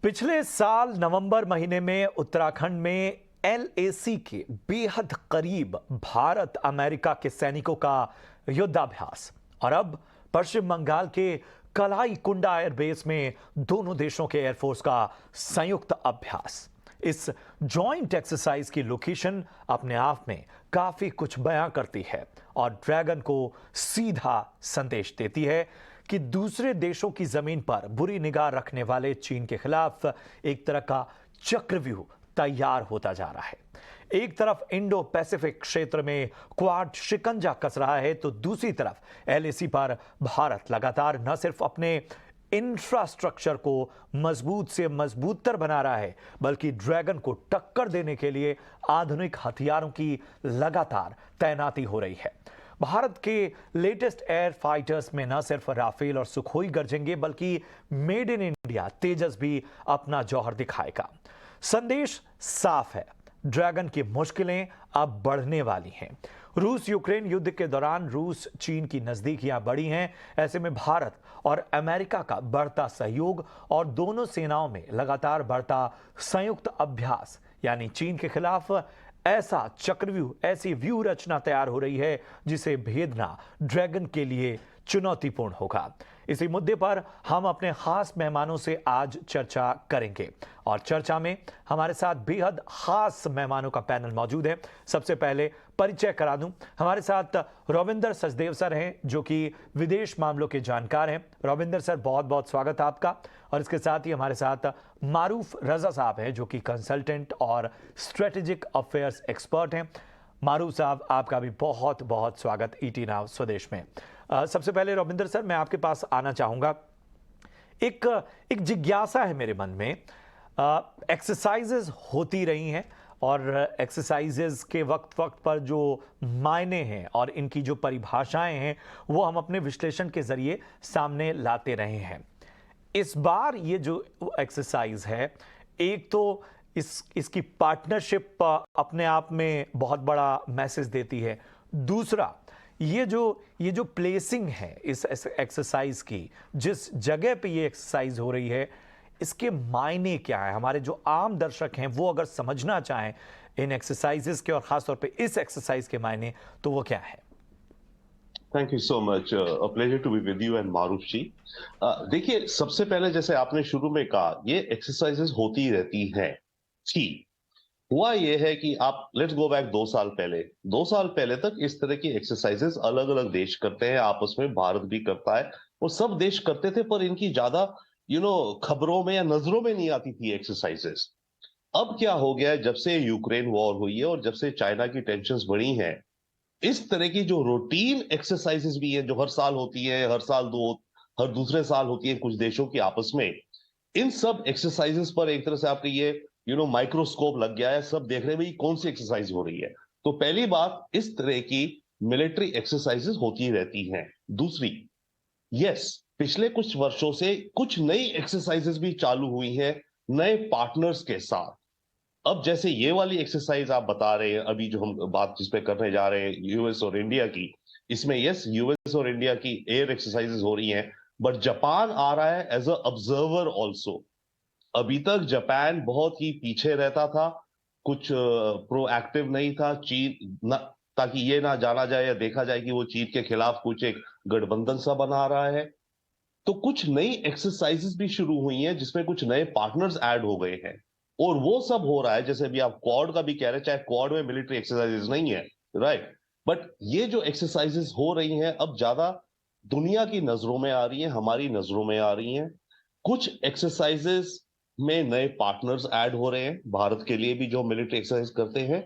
पिछले साल नवंबर महीने में उत्तराखंड में एलएसी के बेहद करीब भारत अमेरिका के सैनिकों का युद्धाभ्यास और अब पश्चिम बंगाल के कलाई कुंडा एयरबेस में दोनों देशों के एयरफोर्स का संयुक्त अभ्यास। इस जॉइंट एक्सरसाइज की लोकेशन अपने आप में काफी कुछ बयां करती है और ड्रैगन को सीधा संदेश देती है कि दूसरे देशों की जमीन पर बुरी निगाह रखने वाले चीन के खिलाफ एक तरह का चक्रव्यूह तैयार होता जा रहा है। एक तरफ इंडो पैसिफिक क्षेत्र में क्वाड शिकंजा कस रहा है तो दूसरी तरफ एलएसी पर भारत लगातार न सिर्फ अपने इंफ्रास्ट्रक्चर को मजबूत से मजबूतर बना रहा है बल्कि ड्रैगन को टक्कर देने के लिए आधुनिक हथियारों की लगातार तैनाती हो रही है। भारत के लेटेस्ट एयर फाइटर्स में न सिर्फ राफेल और सुखोई गरजेंगे बल्कि मेड इन इंडिया तेजस भी अपना जौहर दिखाएगा। संदेश साफ है, ड्रैगन की मुश्किलें अब बढ़ने वाली हैं। रूस यूक्रेन युद्ध के दौरान रूस चीन की नजदीकियां बढ़ी हैं। ऐसे में भारत और अमेरिका का बढ़ता सहयोग और दोनों सेनाओं में लगातार बढ़ता संयुक्त अभ्यास यानी चीन के खिलाफ ऐसा चक्रव्यूह, ऐसी व्यूह रचना तैयार हो रही है जिसे भेदना ड्रैगन के लिए चुनौतीपूर्ण होगा। इसी मुद्दे पर हम अपने खास मेहमानों से आज चर्चा करेंगे और चर्चा में हमारे साथ बेहद खास मेहमानों का पैनल मौजूद है। सबसे पहले परिचय करा दूं, हमारे साथ रविंदर सचदेव सर हैं जो कि विदेश मामलों के जानकार हैं। रविंदर सर, बहुत बहुत स्वागत है आपका। और इसके साथ ही हमारे साथ मारूफ रजा साहब हैं जो कि कंसल्टेंट और स्ट्रेटेजिक अफेयर्स एक्सपर्ट हैं। मारूफ साहब, आपका भी बहुत बहुत स्वागत ईटी नाउ स्वदेश में। सबसे पहले रविंदर सर, मैं आपके पास आना चाहूंगा। एक जिज्ञासा है मेरे मन में। एक्सरसाइजेज होती रही हैं और एक्सरसाइजेज के वक्त वक्त पर जो मायने हैं और इनकी जो परिभाषाएं हैं वो हम अपने विश्लेषण के जरिए सामने लाते रहे हैं। इस बार ये जो एक्सरसाइज है, एक तो इसकी पार्टनरशिप अपने आप में बहुत बड़ा मैसेज देती है। दूसरा, ये जो प्लेसिंग है इस एक्सरसाइज की, जिस जगह पे ये एक्सरसाइज हो रही है, इसके मायने क्या है? हमारे जो आम दर्शक हैं वो अगर समझना चाहें इन एक्सरसाइजेस के और खासतौर पे इस एक्सरसाइज के मायने, तो वो क्या है? Thank you so much, a pleasure to be with you and Maroof ji. देखिए, सबसे पहले जैसे आपने शुरू में कहा, ये एक्सरसाइजेस होती रहती हैं। ठीक, हुआ ये है कि आप लेट्स गो बैक 2 साल पहले। 2 साल पहले तक इस तरह की एक्सरसाइजेस अलग अलग देश करते हैं, आपस में भारत भी करता है और सब देश करते थे, पर इनकी ज्यादा खबरों में या नजरों में नहीं आती थी एक्सरसाइजेस। अब क्या हो गया है, जब से यूक्रेन वॉर हुई है और जब से चाइना की टेंशंस बढ़ी हैं, इस तरह की जो रूटीन एक्सरसाइजेस भी है जो हर साल होती है, हर दूसरे साल होती है कुछ देशों की आपस में, इन सब एक्सरसाइजेस पर एक तरह से आपके ये माइक्रोस्कोप लग गया है, सब देख रहे हैं भाई कौन सी एक्सरसाइज हो रही है। तो पहली बात, इस तरह की मिलिट्री एक्सरसाइजेस होती रहती हैं। दूसरी, यस, पिछले कुछ वर्षों से कुछ नई एक्सरसाइजेस भी चालू हुई हैं नए पार्टनर्स के साथ। अब जैसे ये वाली एक्सरसाइज आप बता रहे हैं, अभी जो हम बात जिस पे करने जा रहे हैं यूएस और इंडिया की, इसमें यस, यूएस और इंडिया की एयर एक्सरसाइजेस हो रही हैं, बट जापान आ रहा है एज अ ऑब्जर्वर ऑल्सो। अभी तक जापान बहुत ही पीछे रहता था, कुछ प्रोएक्टिव नहीं था चीन न, ताकि ये ना जाना जाए या देखा जाए कि वो चीन के खिलाफ कुछ एक गठबंधन सा बना रहा है। तो कुछ नई एक्सरसाइजेस भी शुरू हुई हैं जिसमें कुछ नए पार्टनर्स ऐड हो गए हैं और वो सब हो रहा है। जैसे अभी आप क्वाड का भी कह रहे हैं, चाहे क्वाड में मिलिट्री एक्सरसाइजेस नहीं है, राइट, बट ये जो एक्सरसाइजेस हो रही हैं अब ज्यादा दुनिया की नजरों में आ रही हैं, हमारी नजरों में आ रही हैं। कुछ एक्सरसाइजेस में नए पार्टनर्स ऐड हो रहे हैं भारत के लिए भी जो मिलिट्री एक्सरसाइज करते हैं,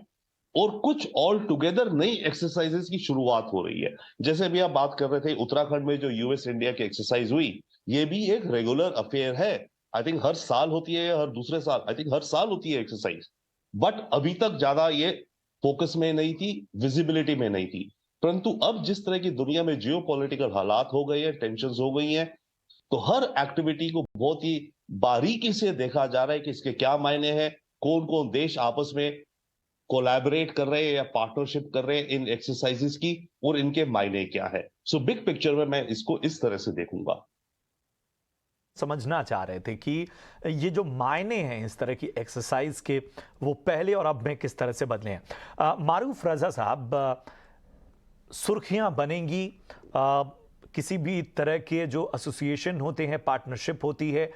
और कुछ ऑल टुगेदर नई एक्सरसाइजेस की शुरुआत हो रही है। जैसे अभी आप बात कर रहे थे उत्तराखंड में जो यूएस इंडिया की एक्सरसाइज हुई, ये भी एक रेगुलर अफेयर है। आई थिंक हर साल होती है या हर दूसरे साल, आई थिंक हर साल होती है एक्सरसाइज, बट अभी तक ज्यादा ये फोकस में नहीं थी, विजिबिलिटी में नहीं थी। परंतु अब जिस तरह की दुनिया में जियो पॉलिटिकल हालात हो गए हैं, टेंशन हो गई हैं, तो हर एक्टिविटी को बहुत ही बारीकी से देखा जा रहा है कि इसके क्या मायने हैं, कौन कौन देश आपस में कोलैबोरेट कर रहे हैं या पार्टनरशिप कर रहे हैं इन एक्सरसाइजेस की, और इनके मायने क्या है। सो बिग पिक्चर में मैं इसको इस तरह से देखूंगा। समझना चाह रहे थे कि ये जो मायने हैं इस तरह की एक्सरसाइज के, वो पहले और अब में किस तरह से बदले हैं। मारूफ रजा साहब, सुर्खियां बनेंगी, किसी भी तरह के जो एसोसिएशन होते हैं, पार्टनरशिप होती है,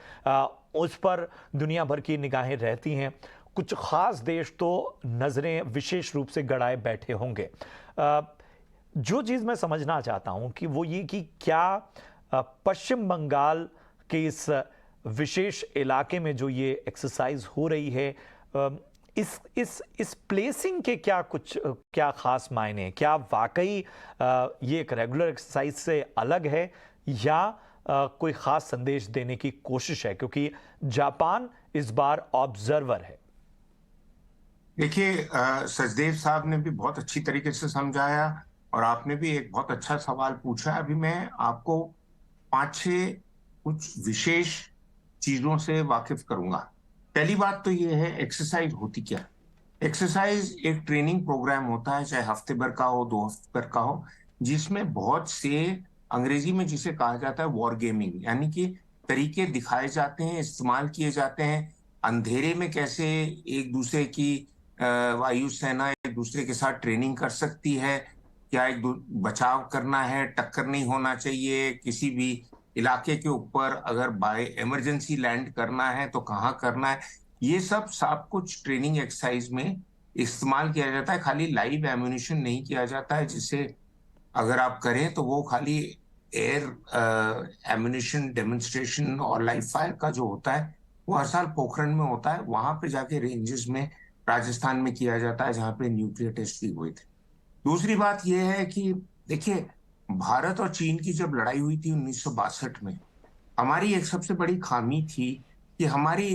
उस पर दुनिया भर की निगाहें रहती हैं। कुछ खास देश तो नजरें विशेष रूप से गड़ाए बैठे होंगे। जो चीज़ मैं समझना चाहता हूं कि वो ये कि क्या पश्चिम बंगाल के इस विशेष इलाके में जो ये एक्सरसाइज हो रही है, इस प्लेसिंग के क्या खास मायने हैं? क्या वाकई ये एक रेगुलर एक्सरसाइज से अलग है, या कोई खास संदेश देने की कोशिश है, क्योंकि जापान इस बार ऑब्जर्वर है? देखिए, सचदेव साहब ने भी बहुत अच्छी तरीके से समझाया और आपने भी एक बहुत अच्छा सवाल पूछा। अभी मैं आपको 5-6 कुछ विशेष चीजों से वाकिफ करूंगा। पहली बात तो ये है, एक्सरसाइज होती क्या है। एक्सरसाइज एक ट्रेनिंग प्रोग्राम होता है, चाहे हफ्ते भर का हो, 2 हफ्ते भर का हो, जिसमें बहुत से, अंग्रेजी में जिसे कहा जाता है वॉर गेमिंग, यानी कि तरीके दिखाए जाते हैं, इस्तेमाल किए जाते हैं। अंधेरे में कैसे एक दूसरे की वायु सेना एक दूसरे के साथ ट्रेनिंग कर सकती है, क्या बचाव करना है, टक्कर नहीं होना चाहिए, किसी भी इलाके के ऊपर अगर बाय इमरजेंसी लैंड करना है तो कहाँ करना है, ये सब कुछ ट्रेनिंग एक्सरसाइज में इस्तेमाल किया जाता है। खाली लाइव एम्यूनिशन नहीं किया जाता है, जिसे अगर आप करें तो वो खाली एयर एम्यूनिशन डेमोन्स्ट्रेशन और लाइव फायर का जो होता है वो हर साल पोखरण में होता है। वहां पे जाके रेंजेस में राजस्थान में किया जाता है, जहां पे न्यूक्लियर टेस्ट भी हुए थे। दूसरी बात यह है कि देखिए, भारत और चीन की जब लड़ाई हुई थी 1962 में, हमारी एक सबसे बड़ी खामी थी कि हमारी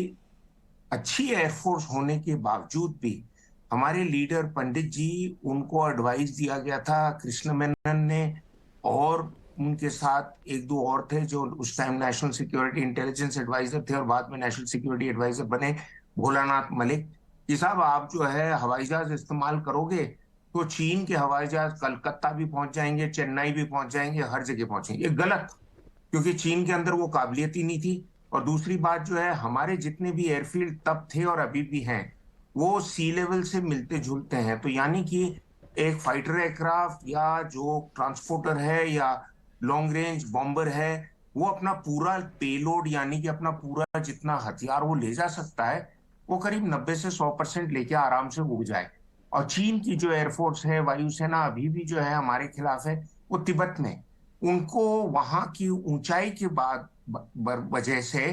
अच्छी एयरफोर्स होने के बावजूद भी हमारे लीडर पंडित जी, उनको एडवाइस दिया गया था, कृष्ण मेनन ने और उनके साथ 1-2 और थे जो उस time national security intelligence adviser थे और बाद में नेशनल सिक्योरिटी एडवाइजर बने, भोलानाथ मलिक, कि साहब आप जो है हवाई जहाज इस्तेमाल करोगे तो चीन के हवाई जहाज कलकत्ता भी पहुंच जाएंगे, चेन्नई भी पहुंच जाएंगे, हर जगह पहुंचेंगे। ये गलत, क्योंकि चीन के अंदर वो काबिलियत ही नहीं थी। और दूसरी बात जो है, हमारे जितने भी एयरफील्ड तब थे और अभी भी हैं, वो सी लेवल से मिलते जुलते हैं। तो यानी कि एक फाइटर एयरक्राफ्ट या जो ट्रांसपोर्टर है या लॉन्ग रेंज बॉम्बर है, वो अपना पूरा पेलोड, यानी कि अपना पूरा जितना हथियार वो ले जा सकता है, वो करीब 90 से 100% लेके आराम से उड़ जाए। और चीन की जो एयरफोर्स है, वायुसेना अभी भी जो है हमारे खिलाफ है, वो तिब्बत में, उनको वहां की ऊंचाई के बाद वजह से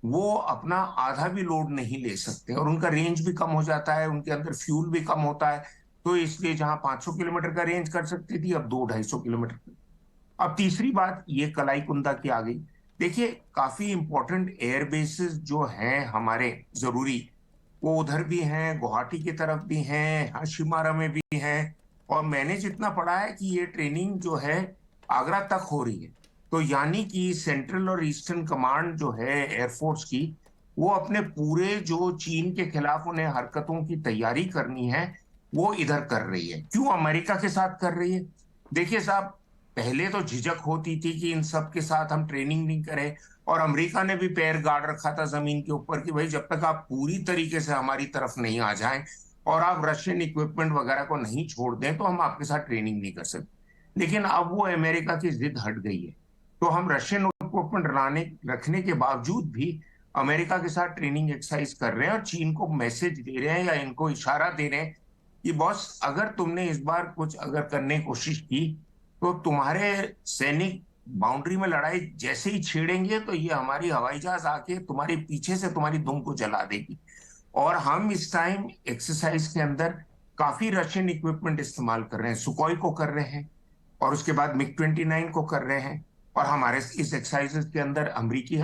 वो अपना आधा भी लोड नहीं ले सकते और उनका रेंज भी कम हो जाता है, उनके अंदर फ्यूल भी कम होता है। तो इसलिए जहां 500 किलोमीटर का रेंज कर सकती थी, अब 200-250 किलोमीटर। अब तीसरी बात ये कलाई कुंदा की आ गई। देखिए, काफी इंपॉर्टेंट एयर बेसिस जो हैं हमारे जरूरी, वो उधर भी हैं, गुवाहाटी की तरफ भी हैं, हाशिमारा में भी हैं। और मैंने जितना पढ़ा है कि ये ट्रेनिंग जो है आगरा तक हो रही है। तो यानी कि सेंट्रल और ईस्टर्न कमांड जो है एयरफोर्स की, वो अपने पूरे जो चीन के खिलाफ उन्हें हरकतों की तैयारी करनी है, वो इधर कर रही है। क्यों अमेरिका के साथ कर रही है? देखिए साहब, पहले तो झिझक होती थी कि इन सब के साथ हम ट्रेनिंग नहीं करें, और अमेरिका ने भी पैर गाड़ रखा था जमीन के ऊपर कि भाई जब तक आप पूरी तरीके से हमारी तरफ नहीं आ जाएं और आप रशियन इक्विपमेंट वगैरह को नहीं छोड़ दें तो हम आपके साथ ट्रेनिंग नहीं कर सकते। लेकिन अब वो अमेरिका की जिद हट गई है, तो हम रशियन इक्विपमेंट रखने के बावजूद भी अमेरिका के साथ ट्रेनिंग एक्सरसाइज कर रहे हैं और चीन को मैसेज दे रहे हैं या इनको इशारा दे रहे हैं कि बॉस, अगर तुमने इस बार कुछ अगर करने की कोशिश की तो तुम्हारे सैनिक बाउंड्री में लड़ाई जैसे ही छेड़ेंगे तो ये हमारी हवाई जहाज आके तुम्हारे पीछे से तुम्हारी दुम को जला देगी। और हम इस टाइम एक्सरसाइज के अंदर काफी रशियन इक्विपमेंट इस्तेमाल कर रहे हैं, सुकोई को कर रहे हैं और उसके बाद मिग-29 को कर रहे हैं। और हमारे इस एक्सरसाइजेस के अंदर अमरीकी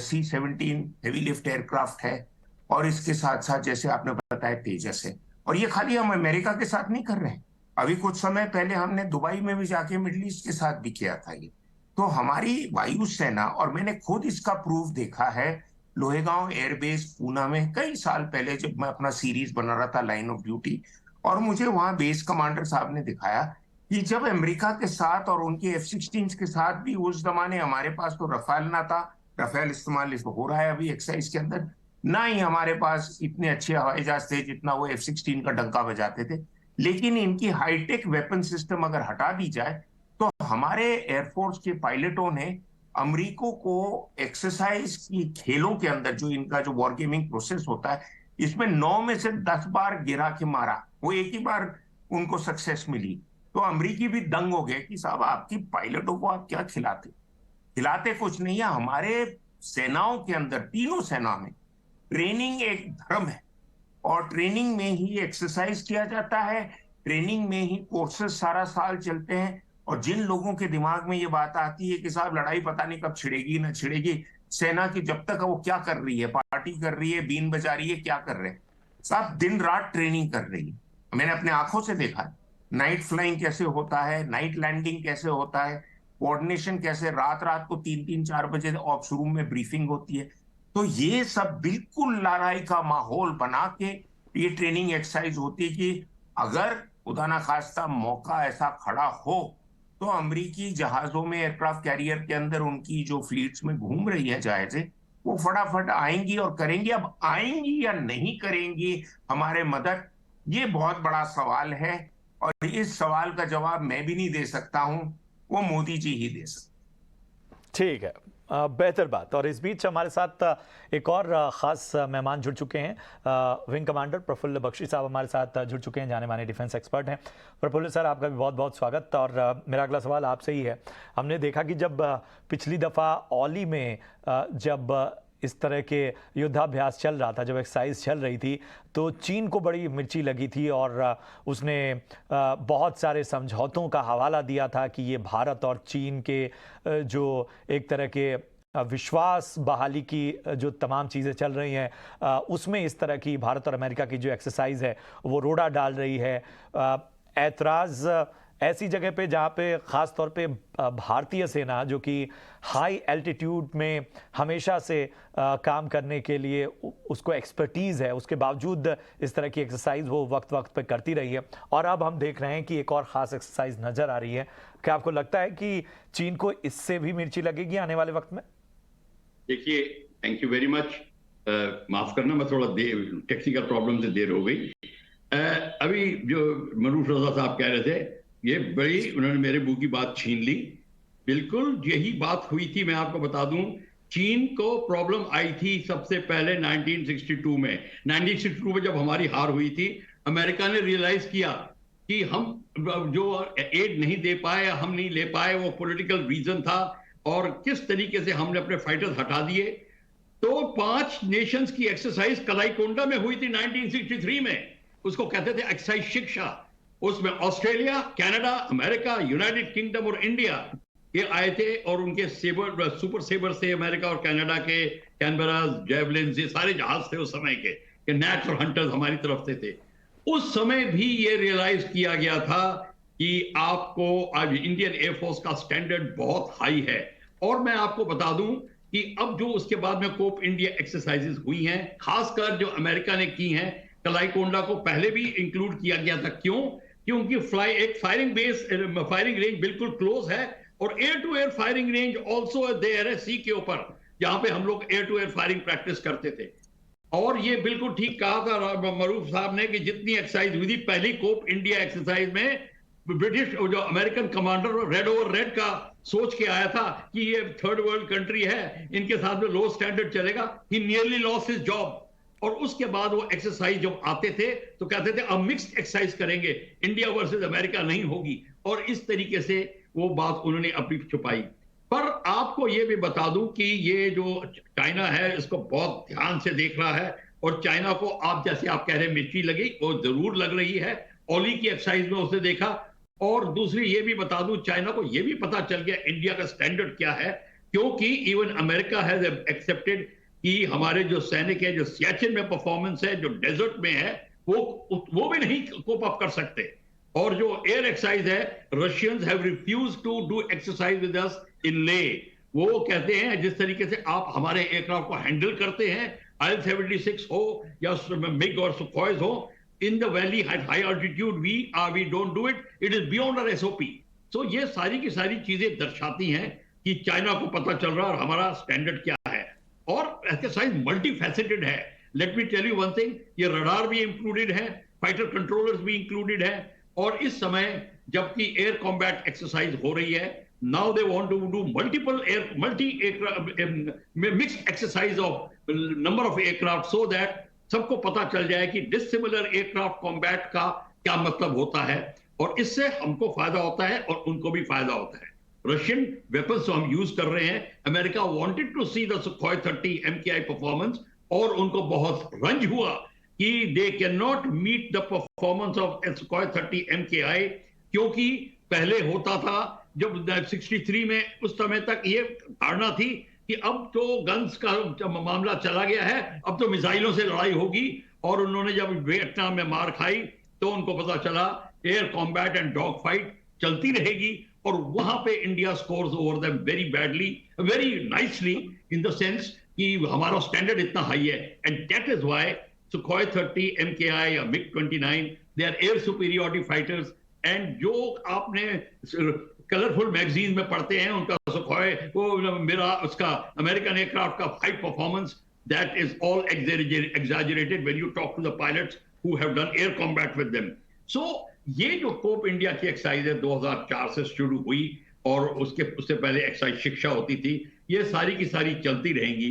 C-17 हेवी लिफ्ट एयरक्राफ्ट है और इसके साथ साथ जैसे आपने बताया तेजस है। और ये खाली हम अमेरिका के साथ नहीं कर रहे हैं, अभी कुछ समय पहले हमने दुबई में भी जाके मिडिल ईस्ट के साथ भी किया था ये। तो हमारी वायुसेना, और मैंने खुद इसका प्रूफ देखा है लोहेगांव एयरबेस पूना में कई साल पहले, जब मैं अपना सीरीज बना रहा था लाइन ऑफ ड्यूटी, और मुझे वहां बेस कमांडर साहब ने दिखाया कि जब अमेरिका के साथ और उनके F-16 के साथ भी, उस जमाने हमारे पास तो रफाल ना था, राफेल इस्तेमाल हो रहा है अभी एक्सरसाइज के अंदर, ना ही हमारे पास इतने अच्छे हवाई जहाज थे जितना वो F-16 का डंका बजाते थे। लेकिन इनकी हाईटेक वेपन सिस्टम अगर हटा दी जाए तो हमारे एयरफोर्स के पायलटों ने अमरीकों को एक्सरसाइज की खेलों के अंदर जो इनका जो वॉर गेमिंग प्रोसेस होता है, इसमें 9 में से 10 बार गिरा के मारा, वो एक ही बार उनको सक्सेस मिली। तो अमरीकी भी दंग हो गए कि साहब आपकी पायलटों को आप क्या खिलाते, खिलाते कुछ नहीं है। हमारे सेनाओं के अंदर, तीनों सेना में ट्रेनिंग एक धर्म है, और ट्रेनिंग में ही एक्सरसाइज किया जाता है, ट्रेनिंग में ही कोर्सेज सारा साल चलते हैं। और जिन लोगों के दिमाग में ये बात आती है कि साहब लड़ाई पता नहीं कब छिड़ेगी ना छिड़ेगी, सेना की जब तक वो क्या कर रही है, पार्टी कर रही है, बीन बजा रही है, क्या कर रहे हैं साहब, दिन रात ट्रेनिंग कर रही है। मैंने अपने आंखों से देखा है नाइट फ्लाइंग कैसे होता है, नाइट लैंडिंग कैसे होता है, कोऑर्डिनेशन कैसे, रात रात को 3-3-4 बजे ऑप्स रूम में ब्रीफिंग होती है। तो ये सब बिल्कुल लड़ाई का माहौल बना के ये ट्रेनिंग एक्सरसाइज होती है कि अगर खुदा ना खास्ता मौका ऐसा खड़ा हो तो अमरीकी जहाजों में, एयरक्राफ्ट कैरियर के अंदर उनकी जो फ्लीट्स में घूम रही है जहाजें, वो फटाफट आएंगी और करेंगी। अब आएंगी या नहीं करेंगी हमारे मदद, ये बहुत बड़ा सवाल है, और इस सवाल का जवाब मैं भी नहीं दे सकता हूं, वो मोदी जी ही दे सकते। ठीक है, बेहतर बात। और इस बीच हमारे साथ एक और ख़ास मेहमान जुड़ चुके हैं। विंग कमांडर प्रफुल्ल बख्शी साहब हमारे साथ जुड़ चुके हैं, जाने माने डिफेंस एक्सपर्ट हैं। प्रफुल्ल सर, आपका भी बहुत बहुत स्वागत। और मेरा अगला सवाल आपसे ही है। हमने देखा कि जब पिछली दफ़ा औली में जब इस तरह के युद्धाभ्यास चल रहा था, जब एक्सरसाइज चल रही थी, तो चीन को बड़ी मिर्ची लगी थी और उसने बहुत सारे समझौतों का हवाला दिया था कि ये भारत और चीन के जो एक तरह के विश्वास बहाली की जो तमाम चीज़ें चल रही हैं, उसमें इस तरह की भारत और अमेरिका की जो एक्सरसाइज है वो रोड़ा डाल रही है। ऐतराज़ ऐसी जगह पे जहाँ पे ख़ास तौर पे भारतीय सेना, जो कि हाई एल्टीट्यूड में हमेशा से काम करने के लिए उसको एक्सपर्टीज़ है, उसके बावजूद इस तरह की एक्सरसाइज वो वक्त वक्त पे करती रही है। और अब हम देख रहे हैं कि एक और ख़ास एक्सरसाइज नज़र आ रही है। क्या आपको लगता है कि चीन को इससे भी मिर्ची लगेगी आने वाले वक्त में? देखिए, थैंक यू वेरी मच। माफ़ करना, मैं थोड़ा टेक्निकल प्रॉब्लम से देर हो गई। अभी जो मरूफ रजा साहब कह रहे थे, ये बड़ी उन्होंने मेरे मुंह की बात छीन ली। बिल्कुल यही बात हुई थी। मैं आपको बता दूं, चीन को प्रॉब्लम आई थी सबसे पहले 1962 में। 1962 में जब हमारी हार हुई थी, अमेरिका ने रियलाइज किया कि हम जो एड नहीं दे पाए, हम नहीं ले पाए, वो पॉलिटिकल रीजन था, और किस तरीके से हमने अपने फाइटर्स हटा दिए। तो 5 नेशंस की एक्सरसाइज कलाईकोंडा में हुई थी 1963 में। उसको कहते थे एक्सरसाइज शिक्षा। उसमें Australia, Canada, America, United kingdom और इंडिया ये आए थे, और उनके सुपर सेबर से अमेरिका और कनाडा के कैनबरास, जेवलिन, ये सारे जहाज थे उस समय के नैट्स और हंटर्स हमारी तरफ से थे। उस समय भी ये रियलाइज किया गया था कि आपको आज इंडियन एयरफोर्स का स्टैंडर्ड बहुत हाई है। और मैं आपको बता दूं कि अब जो उसके बाद में कोप इंडिया एक्सरसाइजेस हुई हैं, खासकर जो अमेरिका ने की हैं, कलाईकोंडा को पहले भी इंक्लूड किया गया था। क्यों? क्योंकि एक फायरिंग रेंज बिल्कुल क्लोज है, और air to air firing range also there है सी के ऊपर, जहां पे हम लोग air to air firing practice करते थे। और ये बिल्कुल ठीक कहा था मरूफ साहब ने कि जितनी एक्सरसाइज हुई थी पहली कोप इंडिया एक्सरसाइज में, ब्रिटिश जो American commander red over red का सोच के आया था कि ये थर्ड वर्ल्ड कंट्री है, इनके साथ में लो स्टैंडर्ड चलेगा। ही नियरली लॉस्ट हिज जॉब। और उसके बाद वो एक्सरसाइज जब आते थे तो कहते थे अब मिक्स्ड एक्सरसाइज करेंगे, इंडिया वर्सेस अमेरिका नहीं होगी। और इस तरीके से वो बात उन्होंने अपनी छुपाई। पर आपको ये भी बता दूं कि ये जो चाइना है, इसको बहुत ध्यान से देख रहा है, और चाइना को आप जैसे आप कह रहे हैं मिर्ची लगी, वो जरूर लग रही है। ओली की एक्सरसाइज में उसने देखा। और दूसरी ये भी बता दूं, चाइना को ये भी पता चल गया इंडिया का स्टैंडर्ड क्या है, क्योंकि इवन अमेरिका हैज एक्सेप्टेड कि हमारे जो सैनिक है, जो सियाचिन में परफॉर्मेंस है, जो डेजर्ट में है, वो भी नहीं कोप अप कर सकते। और जो एयर एक्सरसाइज है, Russians have refused to do exercise with us in ले। वो कहते हैं जिस तरीके से आप हमारे एयरक्राफ्ट को हैंडल करते हैं, IL-76 हो या मिग और सुखोइज हो, in the valley at high altitude we don't do it, it is beyond our SOP। So ये सारी की सारी चीजें दर्शाती हैं कि चाइना को पता चल रहा है और हमारा स्टैंडर्ड क्या है। और एक्सरसाइज मल्टी फैसेटेड है। Let me tell you one thing, ये रडार भी इंक्लूडेड है, फाइटर कंट्रोलर्स भी इंक्लूडेड है, और इस समय जबकि एयर कॉम्बैट एक्सरसाइज हो रही है, now they want to do multi mixed exercise of number of aircraft, so that सबको पता चल जाए कि डिसिमिलर एयरक्राफ्ट कॉम्बैट का क्या मतलब होता है, और इससे हमको फायदा होता है और उनको भी फायदा होता है। रशियन वेपन्स जो हम यूज कर रहे हैं, America wanted to see the Sukhoi 30 MKI performance, और उनको बहुत रंज हुआ कि they can not meet the performance of Sukhoi 30 MKI, क्योंकि पहले होता था जब 63 में, उस समय तक ये धारणा थी कि अब तो गन्स का मामला चला गया है, अब तो मिसाइलों से लड़ाई होगी, और उन्होंने जब वियतनाम में मार खाई तो उनको पता चला air combat and dog fight चलती रहेगी, और वहां पे India scores over them very badly, very nicely, in the sense कि हमारा स्टैंडर्ड इतना हाई है, and that is why Sukhoi 30 MKI या MiG-29 they are air superiority fighters. And जो आपने कलरफुल मैगजीन में पढ़ते हैं उनका सुखोई, वो मेरा उसका अमेरिकन एयरक्राफ्ट का fight performance, that is all exaggerated when you talk to the pilots who have done air combat with them. So ये जो कोप इंडिया की एक्सरसाइज है 2004 से शुरू हुई, और उससे पहले एक्सरसाइज शिक्षा होती थी, ये सारी की सारी चलती रहेंगी।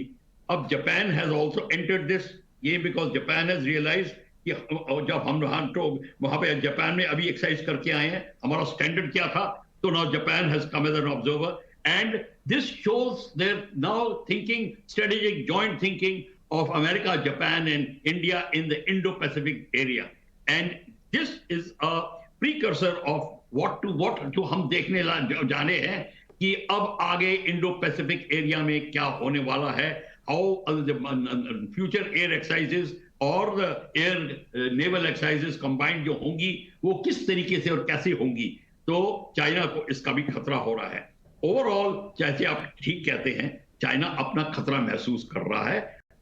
अब Japan has also entered this, ये बिकॉज जापान हैज रियलाइज कि जब हम वहां पे जापान में अभी एक्सरसाइज करके आए हैं, हमारा स्टैंडर्ड क्या था, तो now Japan has come as an observer, and this shows their now thinking, strategic joint thinking of America, Japan and India in the Indo Pacific area. And this is a precursor of what जो हम देखने जाने हैं कि अब आगे Indo Pacific area में क्या होने वाला है, हाउ फ्यूचर एयर एक्सरसाइजेस और एयर नेवल एक्सरसाइजेस कंबाइंड जो होंगी वो किस तरीके से और कैसे होंगी, तो चाइना को इसका भी खतरा हो रहा है। ओवरऑल जैसे आप ठीक कहते हैं, चाइना अपना खतरा महसूस कर रहा है,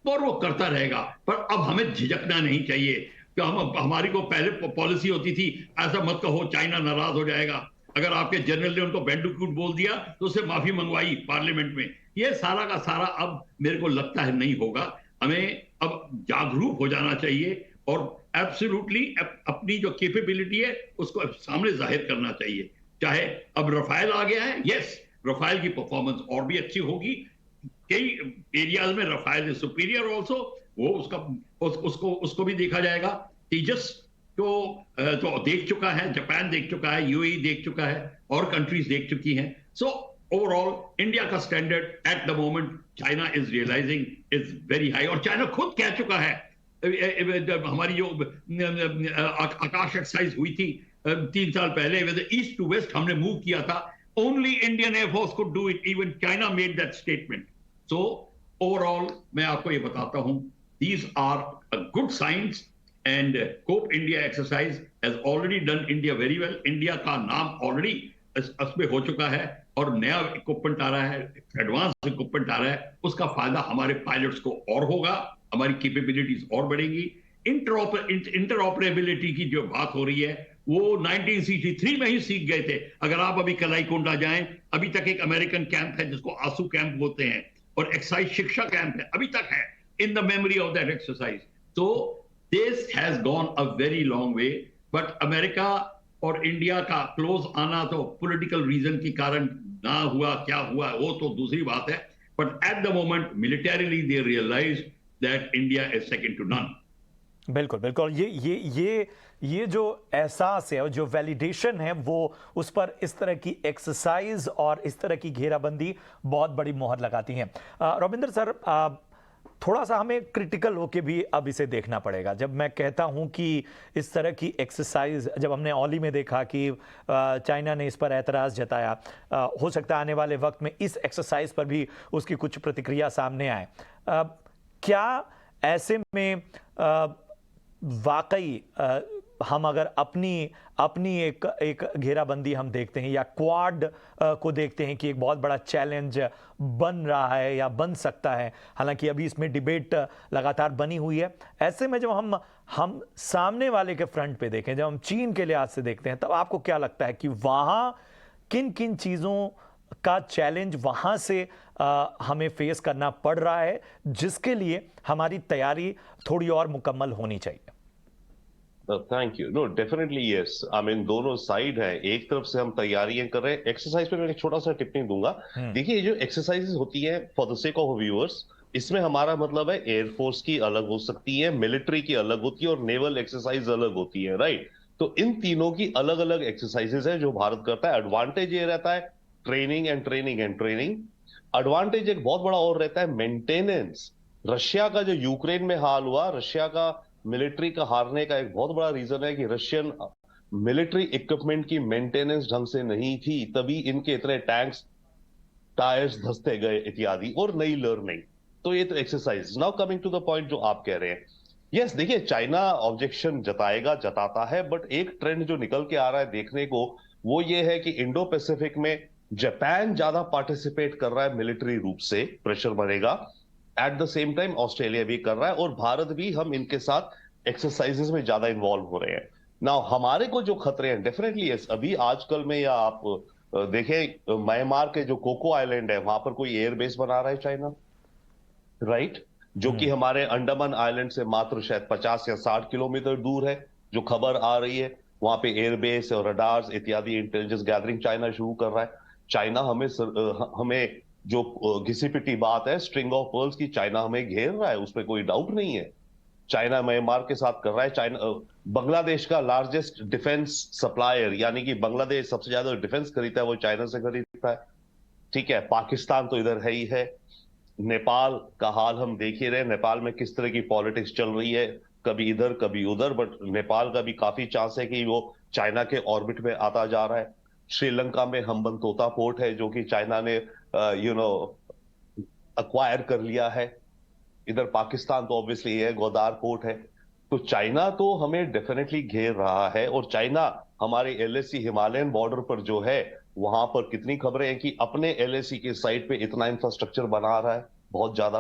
और वो करता रहेगा, पर अब हमें झिझकना नहीं चाहिए। हमारी को पहले पॉलिसी होती थी, ऐसा मत कहो चाइना नाराज हो जाएगा, अगर आपके जनरल ने उनको बैंडिकूट बोल दिया तो उससे माफी मंगवाई पार्लियामेंट में। ये सारा का सारा अब मेरे को लगता है नहीं होगा। हमें अब जागरूक हो जाना चाहिए, और एब्सोल्युटली अपनी जो कैपेबिलिटी है उसको सामने जाहिर करना चाहिए। चाहे अब रफाल आ गया है, यस, रफाल की परफॉर्मेंस और भी अच्छी होगी, कई एरियाज में रफाल इज सुपीरियर ऑल्सो, वो उसको भी देखा जाएगा। तेजस तो देख चुका है, जापान देख चुका है, यूएई देख चुका है, और कंट्रीज देख चुकी हैं। सो ओवरऑल इंडिया का standard at the moment China is realising is very high, और चाइना खुद कह चुका है, हमारी जो आकाश एक्सरसाइज हुई थी 3 साल पहले, ईस्ट टू वेस्ट हमने मूव किया था, only Indian air force could do it, even China made that statement. So overall मैं आपको ये बताता हूं, these are a good signs, and COPE India exercise has already done India very well. India का नाम already इसमें हो चुका है, और नया इक्विपमेंट आ रहा है, एडवांस इक्विपमेंट आ रहा है, उसका फायदा हमारे पायलट्स को और होगा, हमारी कैपेबिलिटीज और बढ़ेंगी। इंटरऑपरेबिलिटी की जो बात हो रही है वो 1963 में ही सीख गए थे। अगर आप अभी कलाईकोंडा जाएं, अभी तक एक अमेरिकन कैंप है जिसको आंसू कैंप बोलते हैं, और एक्साइज शिक्षा कैंप है, अभी तक है, in the memory of that exercise. So this has gone a very long way, but America और इंडिया का क्लोज आना तो पॉलिटिकल रीजन के कारण ना हुआ, क्या हुआ वो तो दूसरी बात है, but at the moment militarily they realise that India is second to none. बिल्कुल बिल्कुल, ये जो एहसास है और जो वैलिडेशन है, वो उस पर इस तरह की एक्सरसाइज और इस तरह की घेराबंदी बहुत बड़ी मोहर लगाती हैं। रविंद्र सर, थोड़ा सा हमें क्रिटिकल होके भी अब इसे देखना पड़ेगा। जब मैं कहता हूं कि इस तरह की एक्सरसाइज, जब हमने ओली में देखा कि चाइना ने इस पर एतराज़ जताया, हो सकता है आने वाले वक्त में इस एक्सरसाइज पर भी उसकी कुछ प्रतिक्रिया सामने आए। क्या ऐसे में वाकई हम अगर अपनी एक घेराबंदी हम देखते हैं, या क्वाड को देखते हैं कि एक बहुत बड़ा चैलेंज बन रहा है या बन सकता है, हालांकि अभी इसमें डिबेट लगातार बनी हुई है, ऐसे में जब हम सामने वाले के फ्रंट पे देखें, जब हम चीन के लिहाज से देखते हैं, तब आपको क्या लगता है कि वहाँ किन किन चीज़ों का चैलेंज वहां से हमें फेस करना पड़ रहा है, जिसके लिए हमारी तैयारी थोड़ी और मुकम्मल होनी चाहिए? Thank you. No definitely yes, I mean दोनों साइड है। एक तरफ से हम तैयारियां कर रहे हैं, एक्सरसाइज पे मैं एक छोटा सा टिप्पणी दूंगा। देखिए, ये जो एक्सरसाइजेस होती है for the sake of viewers, इसमें हमारा मतलब है एयरफोर्स की अलग हो सकती है, मिलिट्री की अलग होती है और नेवल एक्सरसाइज अलग होती है, राइट? तो इन तीनों की अलग अलग एक्सरसाइजेस है जो भारत करता है। एडवांटेज ये रहता है training and training and training. Advantage एक बहुत बड़ा और रहता है मेंटेनेंस। रशिया का जो यूक्रेन में हाल हुआ, रशिया का मिलिट्री का हारने का एक बहुत बड़ा रीजन है कि रशियन मिलिट्री इक्विपमेंट की मेंटेनेंस ढंग से नहीं थी, तभी इनके इतने टैंक्स टायर्स धंसते गए इत्यादि, और नई लर्निंग। तो ये तो exercise. Now coming to the point जो आप कह रहे हैं, यस देखिए, चाइना ऑब्जेक्शन जताएगा, जताता है, बट एक ट्रेंड जो निकल के आ रहा है देखने को, वो ये है कि इंडो पैसिफिक में जापान ज्यादा पार्टिसिपेट कर रहा है मिलिट्री रूप से, प्रेशर बढ़ेगा। At the same time Australia भी कर रहा है और भारत भी, हम इनके साथ एक्सरसाइजेस में ज्यादा इन्वॉल्व हो रहे हैं। नाउ हमारे को जो खतरे हैं, डेफिनेटली यस, अभी आजकल में, या आप देखें म्यांमार के जो कोको आइलैंड है, वहां पर कोई एयरबेस बना रहा है चाइना, राइट? जो कि हमारे अंडमान आइलैंड से मात्र शायद 50 या 60 किलोमीटर दूर है, जो खबर आ रही है। वहां पे एयरबेस और रडार्स इत्यादि इंटेलिजेंस गैदरिंग चाइना शुरू कर रहा है। चाइना हमें जो घिसी पिटी बात है स्ट्रिंग ऑफ पर्ल्स की, चाइना हमें घेर रहा है, उसमें कोई डाउट नहीं है। चाइना म्यांमार के साथ कर रहा है। चाइना बांग्लादेश का लार्जेस्ट डिफेंस सप्लायर, यानी कि बांग्लादेश सबसे ज्यादा डिफेंस खरीदता है वो चाइना से खरीदता है, ठीक है? पाकिस्तान तो इधर है ही है। नेपाल का हाल हम देख ही रहे, नेपाल में किस तरह की पॉलिटिक्स चल रही है, कभी इधर कभी उधर, बट नेपाल का भी काफी चांस है कि वो चाइना के ऑर्बिट में आता जा रहा है। श्रीलंका में हम्बनतोता पोर्ट है जो कि चाइना ने अक्वायर कर लिया है। इधर पाकिस्तान तो ऑब्वियसली है, ग्वादार पोर्ट है। तो चाइना तो हमें डेफिनेटली घेर रहा है, और चाइना हमारे एलएसी हिमालयन बॉर्डर पर जो है, वहां पर कितनी खबरें हैं कि अपने एलएसी के साइड पे इतना इंफ्रास्ट्रक्चर बना रहा है, बहुत ज्यादा,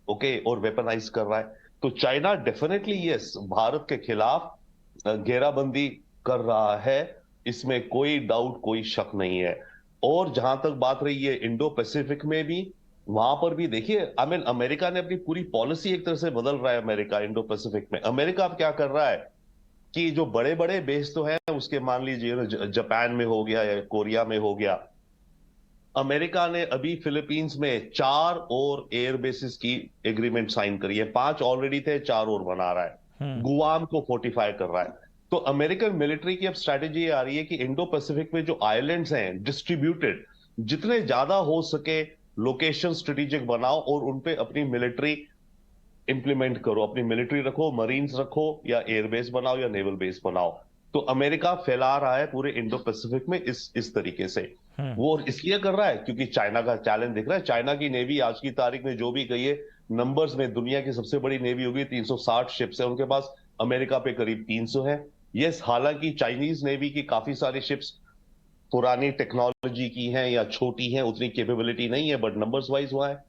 ओके, और वेपनाइज कर रहा है। तो चाइना डेफिनेटली यस, भारत के खिलाफ घेराबंदी कर रहा है, इसमें कोई डाउट, कोई शक नहीं है। और जहां तक बात रही है इंडो पैसिफिक में भी, वहां पर भी देखिए, आई मीन अमेरिका ने अपनी पूरी पॉलिसी एक तरह से बदल रहा है। अमेरिका इंडो पैसिफिक में, अमेरिका अब क्या कर रहा है कि जो बड़े बड़े बेस तो हैं उसके, मान लीजिए जापान में हो गया या कोरिया में हो गया, अमेरिका ने अभी फिलीपींस में 4 और एयर बेसिस की एग्रीमेंट साइन करी है। 5 ऑलरेडी थे, 4 और बना रहा है। गुआम को फोर्टिफाई कर रहा है। तो अमेरिकन मिलिट्री की अब स्ट्रैटेजी ये आ रही है कि इंडो पैसिफिक में जो आइलैंड्स हैं डिस्ट्रीब्यूटेड, जितने ज्यादा हो सके लोकेशन स्ट्रेटेजिक बनाओ और उनपे अपनी मिलिट्री इंप्लीमेंट करो, अपनी मिलिट्री रखो, मरीन्स रखो, या एयरबेस बनाओ या नेवल बेस बनाओ। तो अमेरिका फैला रहा है पूरे इंडो पैसिफिक में इस तरीके से। वो इसलिए कर रहा है क्योंकि चाइना का चैलेंज दिख रहा है। चाइना की नेवी आज की तारीख में जो भी कही है, नंबर्स में दुनिया की सबसे बड़ी नेवी होगी, 360 शिप्स है उनके पास, अमेरिका पे करीब 300 है। यस, हालांकि चाइनीज नेवी की काफी सारी शिप्स पुरानी टेक्नोलॉजी की हैं या छोटी हैं, उतनी कैपेबिलिटी नहीं है, बट नंबर्स वाइज हुआ है।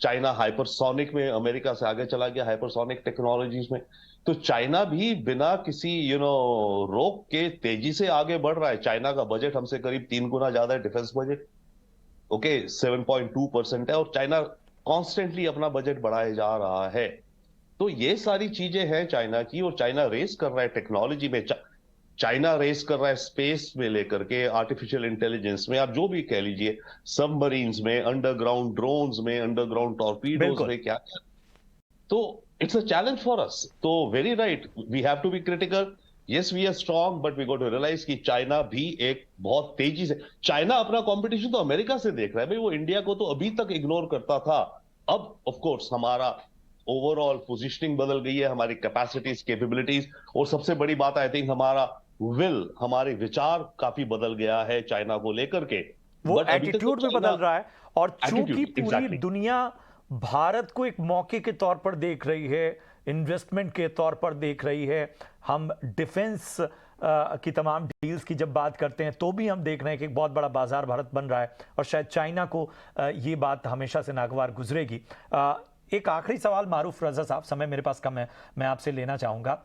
चाइना हाइपरसोनिक में अमेरिका से आगे चला गया, हाइपरसोनिक टेक्नोलॉजीज में। तो चाइना भी बिना किसी रोक के तेजी से आगे बढ़ रहा है। चाइना का बजट हमसे करीब 3 गुना ज्यादा है, डिफेंस बजट, ओके, 7.2% है, और चाइना कॉन्स्टेंटली अपना बजट बढ़ाए जा रहा है। तो ये सारी चीजें हैं चाइना की, और चाइना रेस कर रहा है टेक्नोलॉजी में, चाइना रेस कर रहा है स्पेस में लेकर के, आर्टिफिशियल इंटेलिजेंस में, आप जो भी कह लीजिए, सबमरीन्स में, अंडरग्राउंड ड्रोन्स में, अंडरग्राउंड टॉर्पीडोज में, क्या। तो it's a challenge for us. तो very right, we have to be critical. Yes, we are strong, but we got to realise कि चाइना भी एक बहुत तेजी से, चाइना अपना कंपटीशन तो अमेरिका से देख रहा है भाई। वो इंडिया को तो अभी तक इग्नोर करता था, अब ऑफ कोर्स हमारा ओवरऑल पोजीशनिंग बदल गई है, हमारी कैपेसिटीज, कैपेबिलिटीज, और सबसे बड़ी बात आई थिंक हमारा विल, हमारे विचार काफी बदल गया है चाइना को लेकर के। वो एटीट्यूड भी बदल रहा है, और चूंकि पूरी दुनिया भारत को एक मौके के तौर पर देख रही है, इन्वेस्टमेंट के तौर पर देख रही है, हम डिफेंस की तमाम डील्स की जब बात करते हैं तो भी हम देख रहे हैं कि एक बहुत बड़ा बाजार भारत बन रहा है, और शायद चाइना को ये बात हमेशा से नागवार गुजरेगी। एक आखिरी सवाल मारूफ रजा साहब, समय मेरे पास कम है, मैं आपसे लेना चाहूंगा।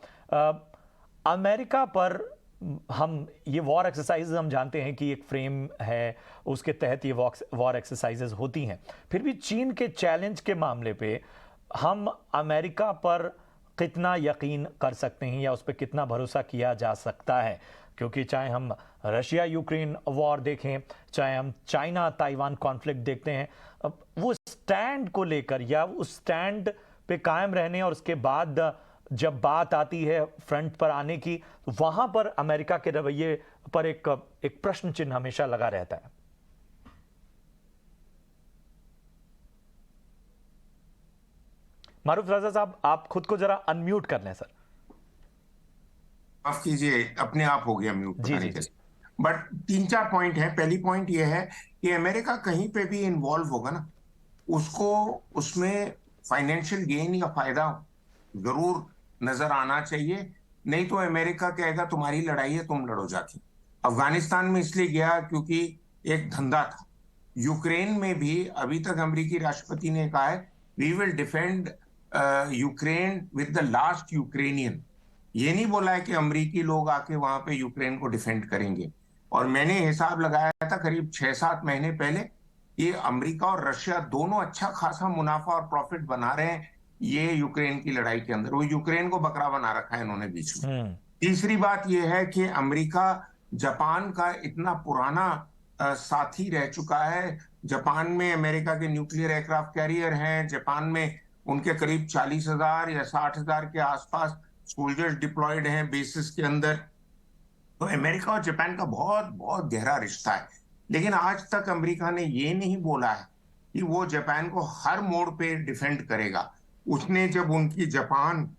अमेरिका पर हम ये वॉर एक्सरसाइजेज हम जानते हैं कि एक फ्रेम है, उसके तहत ये वॉर एक्सरसाइजेज होती हैं। फिर भी चीन के चैलेंज के मामले पे हम अमेरिका पर कितना यकीन कर सकते हैं या उस पर कितना भरोसा किया जा सकता है? क्योंकि चाहे हम रशिया यूक्रेन वॉर देखें, चाहे हम चाइना ताइवान कॉन्फ्लिक्ट देखते हैं, अब वो स्टैंड को लेकर या उस स्टैंड पे कायम रहने और उसके बाद जब बात आती है फ्रंट पर आने की, तो वहां पर अमेरिका के रवैये पर एक प्रश्न चिन्ह हमेशा लगा रहता है। मारूफ रजा साहब, आप खुद को जरा अनम्यूट कर लें सर। माफ कीजिए, अपने आप हो गया म्यूट, जी पता जी नहीं जी। कैसे। बट 3-4 पॉइंट है। पहली पॉइंट यह है कि अमेरिका कहीं पे भी इन्वॉल्व होगा ना, उसको उसमें फाइनेंशियल गेन या फायदा जरूर नजर आना चाहिए। नहीं तो अमेरिका कहेगा तुम्हारी लड़ाई है, तुम लड़ो जाके। अफगानिस्तान में इसलिए गया क्योंकि एक धंधा था। यूक्रेन में भी अभी तक अमेरिकी राष्ट्रपति ने कहा है we will defend Ukraine with the last Ukrainian. ये नहीं बोला है कि अमेरिकी लोग आके वहां पे यूक्रेन को डिफेंड करेंगे। और मैंने हिसाब लगाया था करीब 6-7 महीने पहले, ये अमेरिका और रशिया दोनों अच्छा खासा मुनाफा और प्रॉफिट बना रहे हैं ये यूक्रेन की लड़ाई के अंदर। वो यूक्रेन को बकरा बना रखा है इन्होंने बीच में। तीसरी बात यह है कि अमेरिका जापान का इतना पुराना साथी रह चुका है। जापान में अमेरिका के न्यूक्लियर एयरक्राफ्ट कैरियर हैं। जापान में उनके करीब 40,000 या 60,000 के आसपास सोल्जर्स डिप्लॉयड हैं बेसिस के अंदर। तो अमेरिका और जापान का बहुत बहुत गहरा रिश्ता है। लेकिन आज तक अमेरिका ने ये नहीं बोला है कि वो जापान को हर मोड़ पे डिफेंड करेगा। उसने जब उनकी जापान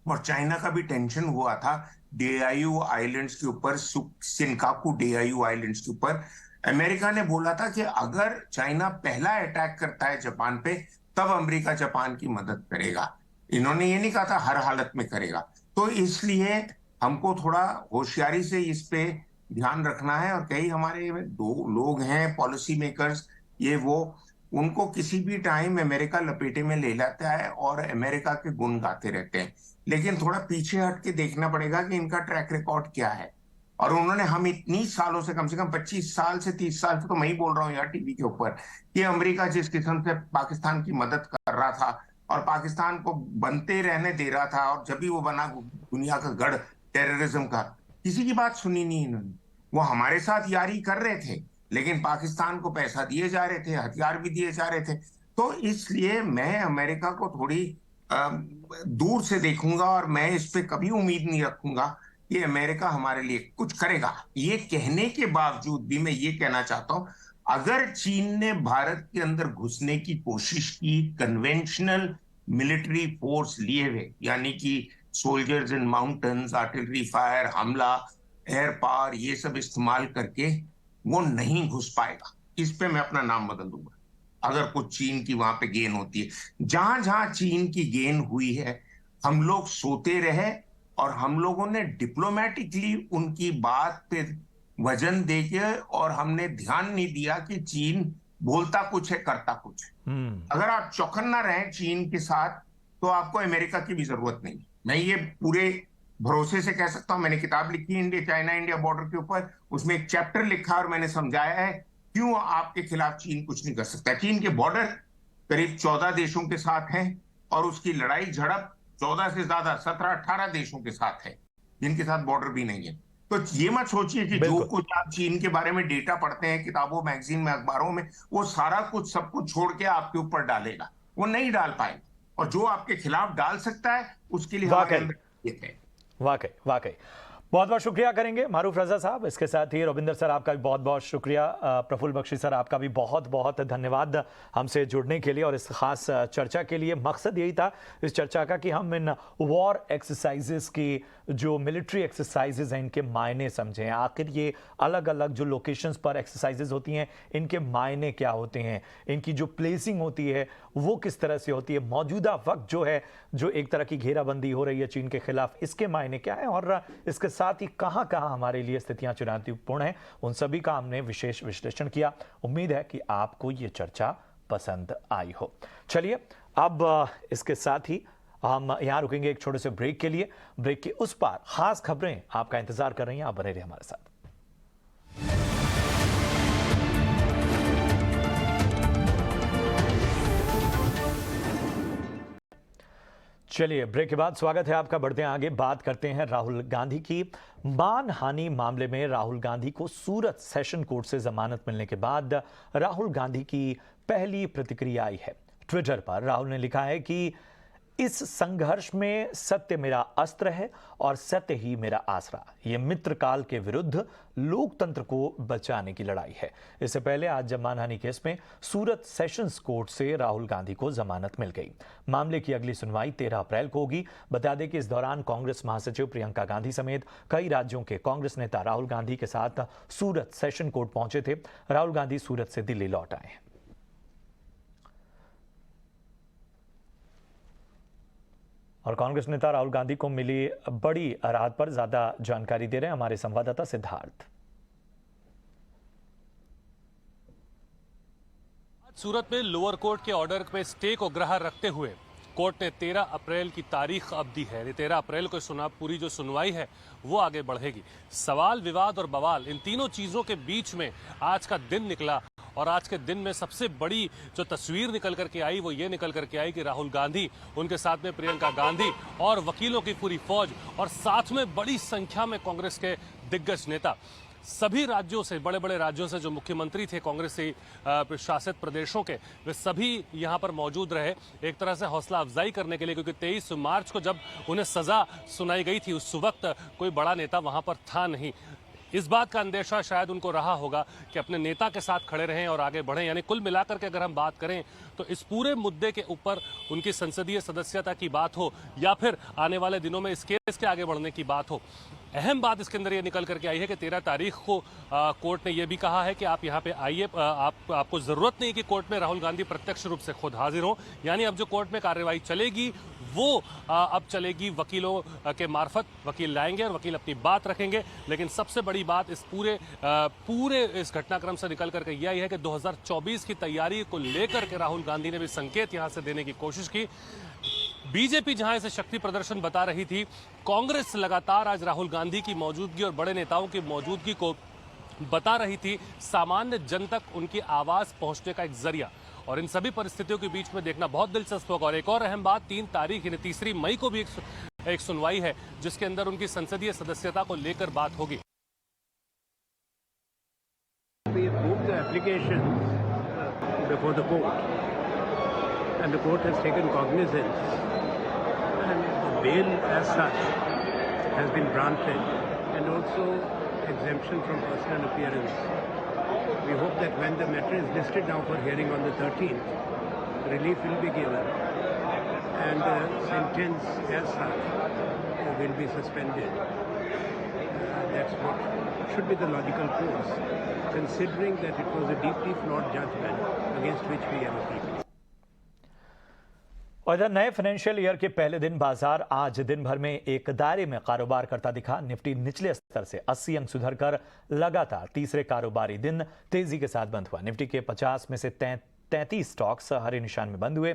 और चाइना का भी टेंशन हुआ था डेआईयू आइलैंड्स के ऊपर, सिनकाकू डेआईयू आइलैंड्स के ऊपर, अमेरिका ने बोला था कि अगर चाइना पहला अटैक करता है जापान पे तब अमेरिका जापान की मदद करेगा। इन्होंने ये नहीं कहा था हर हालत में करेगा। तो इसलिए हमको थोड़ा होशियारी से इस पे ध्यान रखना है। और कई हमारे दो लोग हैं पॉलिसी मेकर्स, ये वो, उनको किसी भी टाइम अमेरिका लपेटे में ले जाता है और अमेरिका के गुण गाते रहते हैं। लेकिन थोड़ा पीछे हट के देखना पड़ेगा कि इनका ट्रैक रिकॉर्ड क्या है। और उन्होंने, हम इतनी सालों से, कम 25 साल से 30 साल से तो मैं ही बोल रहा हूं यार टीवी के ऊपर, कि अमेरिका जिस किस्म से पाकिस्तान की मदद कर रहा था और पाकिस्तान को बनते रहने दे रहा था, और जब भी वो बना दुनिया का गढ़ टेररिज्म का, किसी की बात सुनी नहीं इन्होंने। वो हमारे साथ यारी कर रहे थे लेकिन पाकिस्तान को पैसा दिए जा रहे थे, हथियार भी दिए जा रहे थे। तो इसलिए मैं अमेरिका को थोड़ी दूर से देखूंगा और मैं इस पे कभी उम्मीद नहीं रखूंगा कि अमेरिका हमारे लिए कुछ करेगा। ये कहने के बावजूद भी मैं ये कहना चाहता हूं, अगर चीन ने भारत के अंदर घुसने की कोशिश की कन्वेंशनल मिलिट्री फोर्स लिए हुए, यानी कि soldiers in mountains, artillery fire, हमला, एयर पावर, ये सब इस्तेमाल करके, वो नहीं घुस पाएगा। इस पे मैं अपना नाम बदल दूंगा अगर कुछ चीन की वहां पे गेन होती है। जहां जहां चीन की गेन हुई है हम लोग सोते रहे और हम लोगों ने डिप्लोमेटिकली उनकी बात पे वजन देके, और हमने ध्यान नहीं दिया कि चीन बोलता कुछ है करता कुछ है। अगर आप चौकन्ना रहे चीन के साथ तो आपको अमेरिका की भी जरूरत नहीं। मैं ये पूरे भरोसे से कह सकता हूं। मैंने किताब लिखी इंडिया चाइना इंडिया बॉर्डर के ऊपर, उसमें एक चैप्टर लिखा और मैंने समझाया है क्यों आपके खिलाफ चीन कुछ नहीं कर सकता। चीन के बॉर्डर करीब 14 देशों के साथ हैं और उसकी लड़ाई झड़प 14 से ज्यादा 17-18 देशों के साथ है जिनके साथ बॉर्डर भी नहीं है। तो ये मत सोचिए कि जो कुछ आप चीन के बारे में डेटा पढ़ते हैं किताबों, मैगजीन में, अखबारों में, वो सारा कुछ सब कुछ छोड़ के आपके ऊपर डालेगा। वो नहीं डाल पाएगा। और जो आपके खिलाफ डाल सकता है उसके लिए हमारे अंदर है। वाकई वाकई बहुत बहुत शुक्रिया करेंगे मारूफ रजा साहब। इसके साथ ही रविंदर सर आपका भी बहुत बहुत शुक्रिया। प्रफुल्ल बख्शी सर आपका भी बहुत बहुत धन्यवाद हमसे जुड़ने के लिए और इस खास चर्चा के लिए। मकसद यही था इस चर्चा का कि हम इन वॉर एक्सरसाइजेस की जो मिलिट्री एक्सरसाइजेज हैं इनके मायने समझें। आखिर ये अलग अलग जो लोकेशंस पर एक्सरसाइजेज होती हैं इनके मायने क्या होते हैं, इनकी जो प्लेसिंग होती है वो किस तरह से होती है, मौजूदा वक्त जो है जो एक तरह की घेराबंदी हो रही है चीन के खिलाफ, इसके मायने क्या है, और इसके साथ ही कहां कहां हमारे लिए स्थितियां चुनौतीपूर्ण हैं, उन सभी का हमने विशेष विश्लेषण किया। उम्मीद है कि आपको ये चर्चा पसंद आई हो। चलिए अब इसके साथ ही हम यहाँ रुकेंगे एक छोटे से ब्रेक के लिए। ब्रेक के उस पार खास खबरें आपका इंतजार कर रही हैं, आप बने रहिए हमारे साथ। चलिए ब्रेक के बाद स्वागत है आपका। बढ़ते हैं आगे, बात करते हैं राहुल गांधी की। मानहानि मामले में राहुल गांधी को सूरत सेशन कोर्ट से जमानत मिलने के बाद राहुल गांधी की पहली प्रतिक्रिया आई है। ट्विटर पर राहुल ने लिखा है कि इस संघर्ष में सत्य मेरा अस्त्र है और सत्य ही मेरा आसरा। यह मित्रकाल के विरुद्ध लोकतंत्र को बचाने की लड़ाई है। इससे पहले आज जब मानहानि केस में सूरत सेशंस कोर्ट से राहुल गांधी को जमानत मिल गई। मामले की अगली सुनवाई 13 अप्रैल को होगी। बता दें कि इस दौरान कांग्रेस महासचिव प्रियंका गांधी समेत कई राज्यों के कांग्रेस नेता राहुल गांधी के साथ सूरत सेशन कोर्ट पहुंचे थे। राहुल गांधी सूरत से दिल्ली लौट आए हैं। और कांग्रेस नेता राहुल गांधी को मिली बड़ी राहत पर ज्यादा जानकारी दे रहे हैं हमारे संवाददाता सिद्धार्थ। सूरत में लोअर कोर्ट के ऑर्डर पे स्टे को ग्राह्य रखते हुए कोर्ट ने 13 अप्रैल की तारीख अब दी है। 13 अप्रैल को पूरी जो सुनवाई है वो आगे बढ़ेगी। सवाल, विवाद और बवाल, इन तीनों चीजों के बीच में आज का दिन निकला और आज के दिन में सबसे बड़ी जो तस्वीर निकल करके आई वो ये निकल करके आई कि राहुल गांधी, उनके साथ में प्रियंका गांधी और वकीलों की पूरी फौज और साथ में बड़ी संख्या में कांग्रेस के दिग्गज नेता, सभी राज्यों से, बड़े बड़े राज्यों से जो मुख्यमंत्री थे कांग्रेस से शासित प्रदेशों के, वे सभी यहां पर मौजूद रहे एक तरह से हौसला अफजाई करने के लिए, क्योंकि 23 मार्च को जब उन्हें सजा सुनाई गई थी उस वक्त कोई बड़ा नेता वहां पर था नहीं। इस बात का अंदेशा शायद उनको रहा होगा कि अपने नेता के साथ खड़े रहें और आगे बढ़ें। यानी कुल मिलाकर के अगर हम बात करें तो इस पूरे मुद्दे के ऊपर उनकी संसदीय सदस्यता की बात हो या फिर आने वाले दिनों में इस केस के आगे बढ़ने की बात हो, अहम बात इसके अंदर ये निकल करके आई है कि 13 तारीख को कोर्ट ने यह भी कहा है कि आप यहाँ पे आइए, आपको जरूरत नहीं कि कोर्ट में राहुल गांधी प्रत्यक्ष रूप से खुद हाजिर हो। यानी अब जो कोर्ट में कार्यवाही चलेगी वो अब चलेगी वकीलों के मार्फत। वकील लाएंगे और वकील अपनी बात रखेंगे। लेकिन सबसे बड़ी बात इस पूरे इस घटनाक्रम से निकल करके यह आई है कि 2024 की तैयारी को लेकर के राहुल गांधी ने भी संकेत यहां से देने की कोशिश की। बीजेपी जहां इसे शक्ति प्रदर्शन बता रही थी, कांग्रेस लगातार आज राहुल गांधी की मौजूदगी और बड़े नेताओं की मौजूदगी को बता रही थी सामान्य जन तक उनकी आवाज पहुंचने का एक जरिया। और इन सभी परिस्थितियों के बीच में देखना बहुत दिलचस्प होगा। और एक और अहम बात, 3 तारीख यानी 3 मई को भी एक सुनवाई है जिसके अंदर उनकी संसदीय सदस्यता को लेकर बात होगी। And the court has taken cognizance, and the bail as such has been granted, and also exemption from personal appearance. We hope that when the matter is listed now for hearing on the 13th, relief will be given, and the sentence as such will be suspended. That's what should be the logical course, considering that it was a deeply flawed judgment against which we are appealing. और इधर नए financial year के पहले दिन बाजार आज दिन भर में एक दायरे में कारोबार करता दिखा। निफ्टी निचले स्तर से 80 अंक सुधरकर लगातार तीसरे कारोबारी दिन तेजी के साथ बंद हुआ। निफ्टी के 50 में से 33 स्टॉक्स हरे निशान में बंद हुए।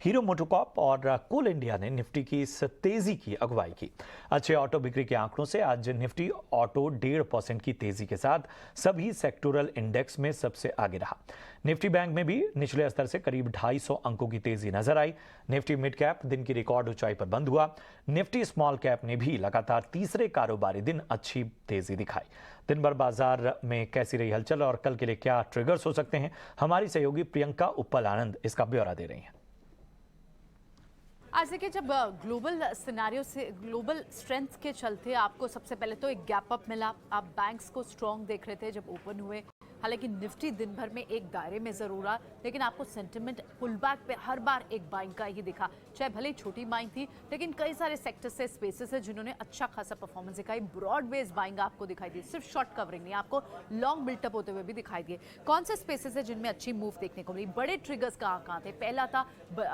हीरो मोटोकॉर्प और कोल इंडिया ने निफ्टी की इस तेजी की अगुवाई की। अच्छे ऑटो बिक्री के आंकड़ों से आज निफ्टी ऑटो 1.5% की तेजी के साथ सभी सेक्टोरल इंडेक्स में सबसे आगे रहा। निफ्टी बैंक में भी निचले स्तर से करीब 250 अंकों की तेजी नजर आई। निफ्टी मिड कैप दिन की रिकॉर्ड ऊंचाई पर बंद हुआ। निफ्टी स्मॉल कैप ने भी लगातार तीसरे कारोबारी दिन अच्छी तेजी दिखाई। दिन भर बाजार में कैसी रही हलचल और कल के लिए क्या ट्रिगर्स हो सकते हैं, हमारी सहयोगी प्रियंका उप्पल आनंद इसका ब्यौरा दे रही हैं। आज देखिए, जब ग्लोबल सिनेरियो से ग्लोबल स्ट्रेंथ के चलते आपको सबसे पहले तो एक गैप अप मिला। आप बैंक्स को स्ट्रॉन्ग देख रहे थे जब ओपन हुए। हालांकि निफ्टी दिन भर में एक दायरे में जरूर रहा, लेकिन आपको सेंटिमेंट पुल बैक पे हर बार एक बाइंग का ही दिखा। चाहे भले छोटी बाइंग थी, लेकिन कई सारे सेक्टर से स्पेसेस है जिन्होंने अच्छा खासा परफॉर्मेंस दिखाई। ब्रॉड बेस्ड बाइंग आपको दिखाई दी, सिर्फ शॉर्ट कवरिंग नहीं, आपको लॉन्ग बिल्टअप होते हुए भी दिखाई दिए। कौन से स्पेसेस है जिनमें अच्छी मूव देखने को मिली? बड़े ट्रिगर्स कहाँ थे? पहला था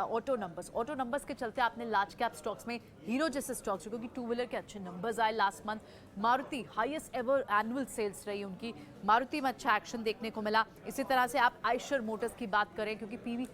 ऑटो नंबर्स। ऑटो नंबर्स के चलते आपने लार्ज कैप स्टॉक्स में हीरो जैसे स्टॉक्स, क्योंकि 2 व्हीलर के अच्छे नंबर्स आए last month. Maruti highest ever annual sales रही उनकी। मारुति में अच्छा एक्शन एक्शन देखने को मिला। इसी तरह से आप आयशर मोटर्स की बात करें, क्योंकि पीवी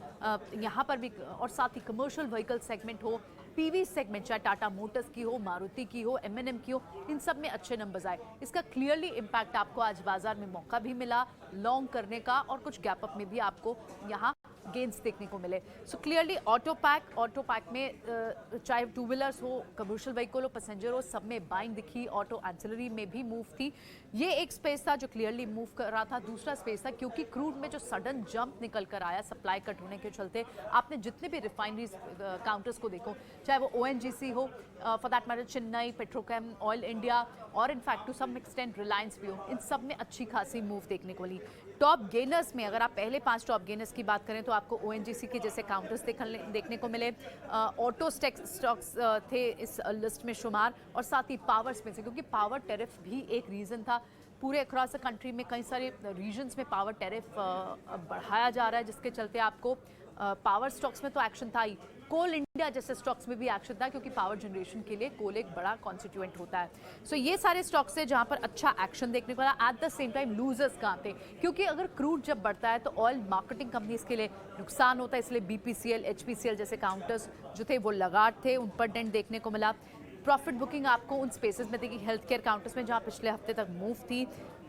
यहाँ पर भी, और साथ ही कमर्शियल व्हीकल सेगमेंट हो, पीवी सेगमेंट, चाहे टाटा मोटर्स की हो, मारुति की हो, M&M की हो, इन सब में अच्छे नंबर्स आए। इसका क्लियरली इम्पैक्ट आपको आज बाजार में मौका भी मिला लॉन्ग करने का, और कुछ गैप अप में भी आपको यहाँ गेंस देखने को मिले। सो क्लियरली ऑटो पैक में चाहे टू व्हीलर्स हो, कमर्शियल व्हीकल हो, पैसेंजर हो, सब में बाइंग दिखी। ऑटो एंसिलरी में भी मूव थी। ये एक स्पेस था जो क्लियरली मूव कर रहा था। दूसरा स्पेस था क्योंकि क्रूड में जो सडन जंप निकल कर आया सप्लाई कट होने के चलते, आपने जितने भी रिफाइनरीज काउंटर्स को देखो, चाहे वो ONGC हो, for that matter Chennai Petrochem, Oil India, और in fact to some extent Reliance भी हो, इन सब में अच्छी खासी मूव देखने को मिली। टॉप गेनर्स में अगर आप पहले 5 टॉप गेनर्स की बात करें तो आपको ONGC के जैसे काउंटर्स देखने को मिले। ऑटो स्टॉक्स थे इस लिस्ट में शुमार, और साथ ही पावर्स में से, क्योंकि पावर टैरिफ भी एक रीज़न था। पूरे अक्रॉस द कंट्री में कई सारे रीजन्स में पावर टैरिफ बढ़ाया जा रहा है, जिसके चलते आपको पावर स्टॉक्स में तो एक्शन था ही, कोल इंडिया जैसे स्टॉक्स में भी एक्शन था, क्योंकि पावर जनरेशन के लिए कोल एक बड़ा कॉन्स्टिट्यूएंट होता है। सो ये सारे स्टॉक्स है जहां पर अच्छा एक्शन देखने को मिला। At the same time losers कहाँ थे, क्योंकि अगर क्रूड जब बढ़ता है तो ऑयल मार्केटिंग कंपनीज के लिए नुकसान होता है, इसलिए BPCL, HPCL जैसे काउंटर्स जो थे वो लगाट थे, उन पर डेंट देखने को मिला। प्रॉफिट बुकिंग आपको उन स्पेसेस में देखी, हेल्थ केयर काउंटर्स में जहां पिछले हफ्ते तक मूव थी।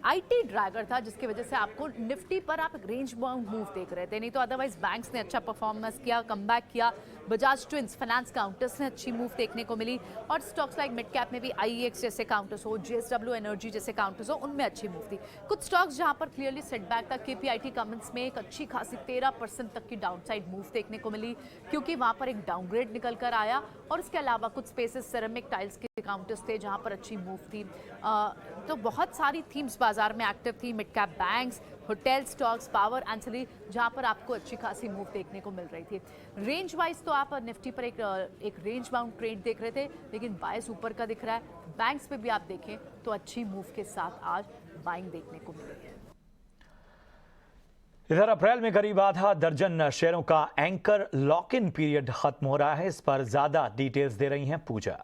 IT ड्रैगर था, जिसकी वजह से आपको निफ्टी पर आप एक रेंज बाउंड मूव देख रहे थे, नहीं तो अदरवाइज बैंक्स ने अच्छा परफॉर्मेंस किया, कमबैक किया। बजाज ट्विंस फाइनेंस काउंटर्स ने अच्छी मूव देखने को मिली, और स्टॉक्स लाइक मिड कैप में भी IEX जैसे काउंटर्स हो, JSW एनर्जी जैसे काउंटर्स हो, उनमें अच्छी मूव थी। कुछ स्टॉक्स जहां पर क्लियरली सेटबैक था, KPIT कमेंट्स में एक अच्छी खासी 13% तक की डाउनसाइड मूव देखने को मिली, क्योंकि वहां पर एक डाउनग्रेड निकल कर आया। और इसके अलावा कुछ स्पेसेस सेरेमिक टाइल्स के काउंटर्स थे जहां पर अच्छी मूव थी। तो बहुत सारी थीम्स बाजार में एक्टिव थी, mid cap banks, hotel stocks, power ancillary, जहां पर आपको अच्छी खासी मूव देखने को मिल रही थी। रेंज वाइज तो आप निफ्टी पर एक रेंज बाउंड ट्रेड देख रहे थे, लेकिन बायस ऊपर का दिख रहा है। बैंक्स पे भी आप देखें तो अच्छी मूव के साथ आज बाइंग देखने को मिली है। इधर अप्रैल में करीब आधा दर्जन शेयरों का एंकर लॉक इन पीरियड खत्म हो रहा है। इस पर ज्यादा डिटेल्स दे रही हैं पूजा।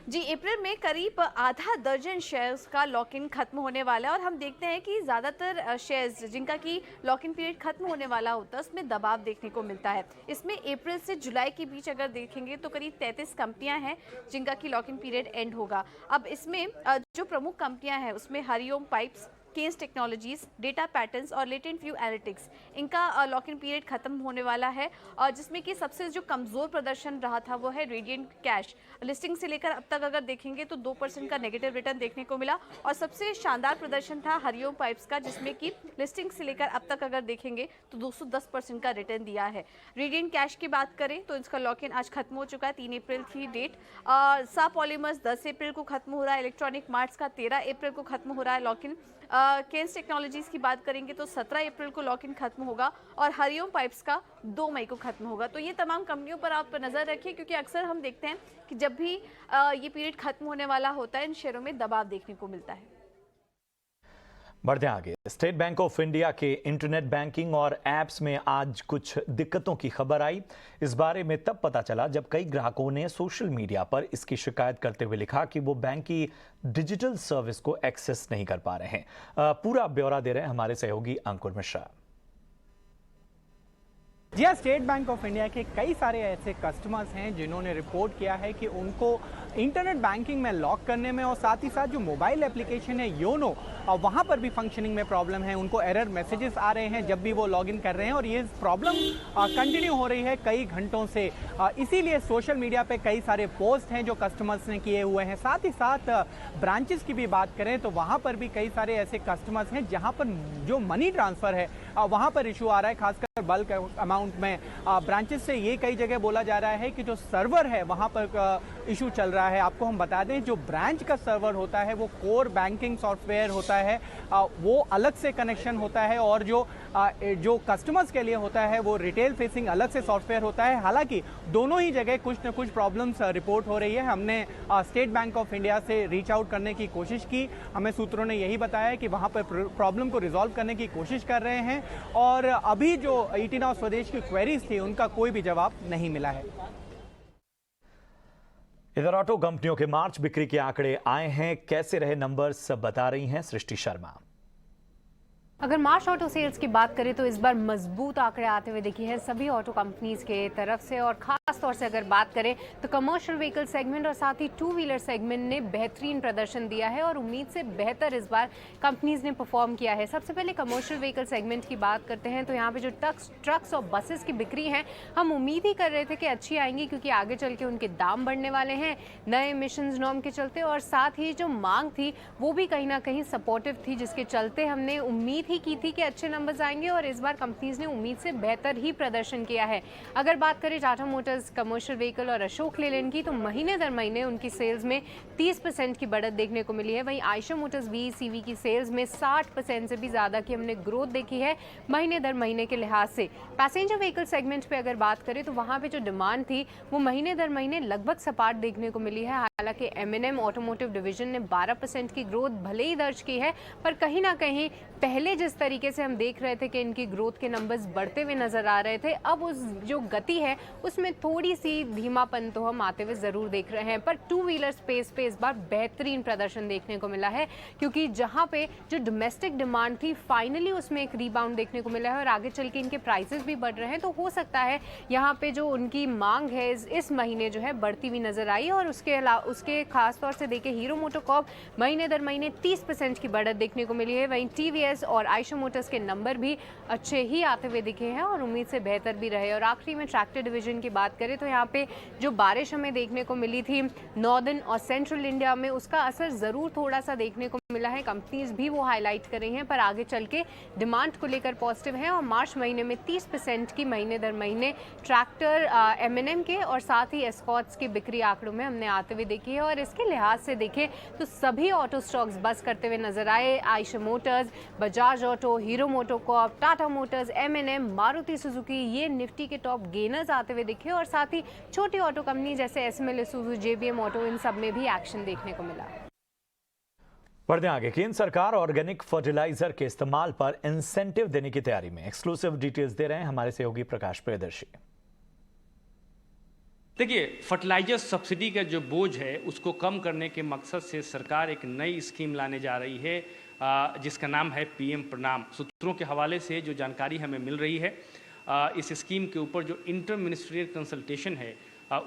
जी, अप्रैल में करीब आधा दर्जन शेयर्स का लॉक इन खत्म होने वाला है, और हम देखते हैं कि ज़्यादातर शेयर्स जिनका कि लॉक इन पीरियड खत्म होने वाला होता है उसमें दबाव देखने को मिलता है। इसमें अप्रैल से जुलाई के बीच अगर देखेंगे तो करीब 33 कंपनियां हैं जिनका कि लॉक इन पीरियड एंड होगा। अब इसमें जो प्रमुख कंपनियां हैं उसमें Hariom pipes, Kaynes technologies, data patterns और लेटेंट व्यू एनालिटिक्स, इनका लॉक इन पीरियड खत्म होने वाला है, और जिसमें कि सबसे जो कमज़ोर प्रदर्शन रहा था वो है रेडियंट कैश। लिस्टिंग से लेकर अब तक अगर देखेंगे तो 2% का नेगेटिव रिटर्न देखने को मिला, और सबसे शानदार प्रदर्शन था हरिओम पाइप्स का, जिसमें कि लिस्टिंग से लेकर अब तक अगर देखेंगे तो 210% का रिटर्न दिया है। रेडियंट कैश की बात करें तो इसका लॉक इन आज खत्म हो चुका है, 3 अप्रैल थी डेट। सा पॉलीमर्स 10 अप्रैल को खत्म हो रहा है, इलेक्ट्रॉनिक मार्ट्स का 13 अप्रैल को खत्म हो रहा है लॉक इन। केन्स टेक्नोलॉजीज की बात करेंगे तो 17 अप्रैल को लॉक इन खत्म होगा, और हरिओम पाइप्स का 2 मई को खत्म होगा। तो ये तमाम कंपनियों पर आप नज़र रखिए, क्योंकि अक्सर हम देखते हैं कि जब भी ये पीरियड खत्म होने वाला होता है इन शेयरों में दबाव देखने को मिलता है। बढ़ते आगे, स्टेट बैंक ऑफ इंडिया के इंटरनेट बैंकिंग और एप्स में आज कुछ दिक्कतों की खबर आई। इस बारे में तब पता चला जब कई ग्राहकों ने सोशल मीडिया पर इसकी शिकायत करते हुए लिखा कि वो बैंक की डिजिटल सर्विस को एक्सेस नहीं कर पा रहे हैं। पूरा ब्यौरा दे रहे हैं हमारे सहयोगी अंकुर मिश्रा। जी हाँ, स्टेट बैंक ऑफ इंडिया के कई सारे ऐसे कस्टमर्स हैं जिन्होंने रिपोर्ट किया है कि उनको इंटरनेट बैंकिंग में लॉक करने में और साथ ही साथ जो मोबाइल एप्लीकेशन है योनो, वहाँ पर भी फंक्शनिंग में प्रॉब्लम है। उनको एरर मैसेजेस आ रहे हैं जब भी वो लॉगिन कर रहे हैं, और ये प्रॉब्लम कंटिन्यू हो रही है कई घंटों से। इसीलिए सोशल मीडिया पे कई सारे पोस्ट हैं जो कस्टमर्स ने किए हुए हैं। साथ ही साथ ब्रांचेस की भी बात करें तो वहाँ पर भी कई सारे ऐसे कस्टमर्स हैं जहाँ पर जो मनी ट्रांसफ़र है वहाँ पर इशू आ रहा है, खासकर बल्क अमाउंट में। ब्रांचेस से ये कई जगह बोला जा रहा है कि जो सर्वर है वहाँ पर इशू चल रहा है। आपको हम बता दें, जो ब्रांच का सर्वर होता है वो कोर बैंकिंग सॉफ्टवेयर होता है, वो अलग से कनेक्शन होता है, और जो कस्टमर्स के लिए होता है वो रिटेल फेसिंग अलग से सॉफ्टवेयर होता है। हालांकि दोनों ही जगह कुछ न कुछ प्रॉब्लम्स रिपोर्ट हो रही है। हमने स्टेट बैंक ऑफ इंडिया से रीच आउट करने की कोशिश की, हमें सूत्रों ने यही बताया कि वहाँ पर प्रॉब्लम को रिजॉल्व करने की कोशिश कर रहे हैं, और अभी जो ईटी नाउ स्वदेश की क्वेरीज थी उनका कोई भी जवाब नहीं मिला है। इधर ऑटो कंपनियों के मार्च बिक्री के आंकड़े आए हैं, कैसे रहे नंबर्स बता रही हैं सृष्टि शर्मा। अगर मार्च ऑटो सेल्स की बात करें तो इस बार मजबूत आंकड़े आते हुए दिखे हैं सभी ऑटो कंपनीज के तरफ से, और खास तौर से अगर बात करें तो कमर्शियल व्हीकल सेगमेंट और साथ ही टू व्हीलर सेगमेंट ने बेहतरीन प्रदर्शन दिया है और उम्मीद से बेहतर इस बार कंपनीज ने परफॉर्म किया है। सबसे पहले कमर्शियल व्हीकल सेगमेंट की बात करते हैं तो यहाँ पे जो ट्रक्स और बसेस की बिक्री है हम उम्मीद ही कर रहे थे कि अच्छी आएंगी, क्योंकि आगे चल के उनके दाम बढ़ने वाले हैं नए एमिशंस नॉर्म के चलते, और साथ ही जो मांग थी वो भी कहीं ना कहीं सपोर्टिव थी, जिसके चलते हमने उम्मीद ही की थी कि अच्छे नंबर्स आएंगे और इस बार कंपनीज ने उम्मीद से बेहतर ही प्रदर्शन किया है। अगर बात करें टाटा मोटर्स कमर्शियल व्हीकल और अशोक लेलैंड की, तो महीने दर महीने उनकी सेल्स में 30% की बढ़त देखने को मिली है। वहीं आयशर मोटर्स VECV की सेल्स में 60% से भी ज़्यादा की हमने ग्रोथ देखी है महीने दर महीने के लिहाज से। पैसेंजर व्हीकल सेगमेंट पे अगर बात करें तो वहाँ पे जो डिमांड थी वो महीने दर महीने लगभग सपाट देखने को मिली है। हालांकि M&M ऑटोमोटिव डिवीजन ने 12% की ग्रोथ भले ही दर्ज की है, पर कहीं ना कहीं पहले जिस तरीके से हम देख रहे थे कि इनकी ग्रोथ के नंबर्स बढ़ते हुए नजर आ रहे थे, अब उस जो गति है उसमें थोड़ी सी धीमापन तो हम आते हुए जरूर देख रहे हैं। पर टू व्हीलर स्पेस पे इस बार बेहतरीन प्रदर्शन देखने को मिला है, क्योंकि जहां पे जो डोमेस्टिक डिमांड थी फाइनली उसमें एक रीबाउंड देखने को मिला है और आगे चल के इनके प्राइसेस भी बढ़ रहे हैं, तो हो सकता है यहाँ पे जो उनकी मांग है इस महीने जो है बढ़ती हुई नजर आई। और उसके खास तौर से देखें हीरो मोटोकॉर्प महीने दर महीने 30% की बढ़त देखने को मिली है। वहीं TVS और आयशर मोटर्स के नंबर भी अच्छे ही आते हुए दिखे हैं और उम्मीद से बेहतर भी रहे। और आखिरी में ट्रैक्टर डिवीजन की बात करें तो यहाँ पे जो बारिश हमें देखने को मिली थी नॉर्दर्न और सेंट्रल इंडिया में, उसका असर ज़रूर थोड़ा सा देखने को मिला है। कंपनीज भी वो हाईलाइट कर रही हैं, पर आगे चल के डिमांड को लेकर पॉजिटिव है और मार्च महीने में 30% की महीने दर महीने ट्रैक्टर M&M के और साथ ही एस्कॉर्ट्स की बिक्री आंकड़ों में हमने आते हुए देखी है। और इसके लिहाज से देखें तो सभी ऑटो स्टॉक्स बस करते हुए नजर आए। Eicher Motors, Bajaj auto, hero MotoCorp, Tata Motors, M&M, Maruti Suzuki, ये निफ्टी के टॉप गेनर्स आते हुए दिखे और साथ ही छोटी ऑटो कंपनी जैसे SML, इसूजू, JBM ऑटो, इन सब में भी एक्शन देखने को मिला। बढ़ते आगे, केंद्र सरकार ऑर्गेनिक फर्टिलाइजर के इस्तेमाल पर इंसेंटिव देने की तैयारी में। एक्सक्लूसिव डिटेल्स दे रहे हैं हमारे सहयोगी प्रकाश प्रियदर्शी। देखिए, फर्टिलाइजर सब्सिडी का जो बोझ है उसको कम करने के मकसद से सरकार एक नई स्कीम लाने जा रही है, जिसका नाम है PM प्रणाम। सूत्रों के हवाले से जो जानकारी हमें मिल रही है, इस स्कीम के ऊपर जो इंटर मिनिस्ट्रियल कंसल्टेशन है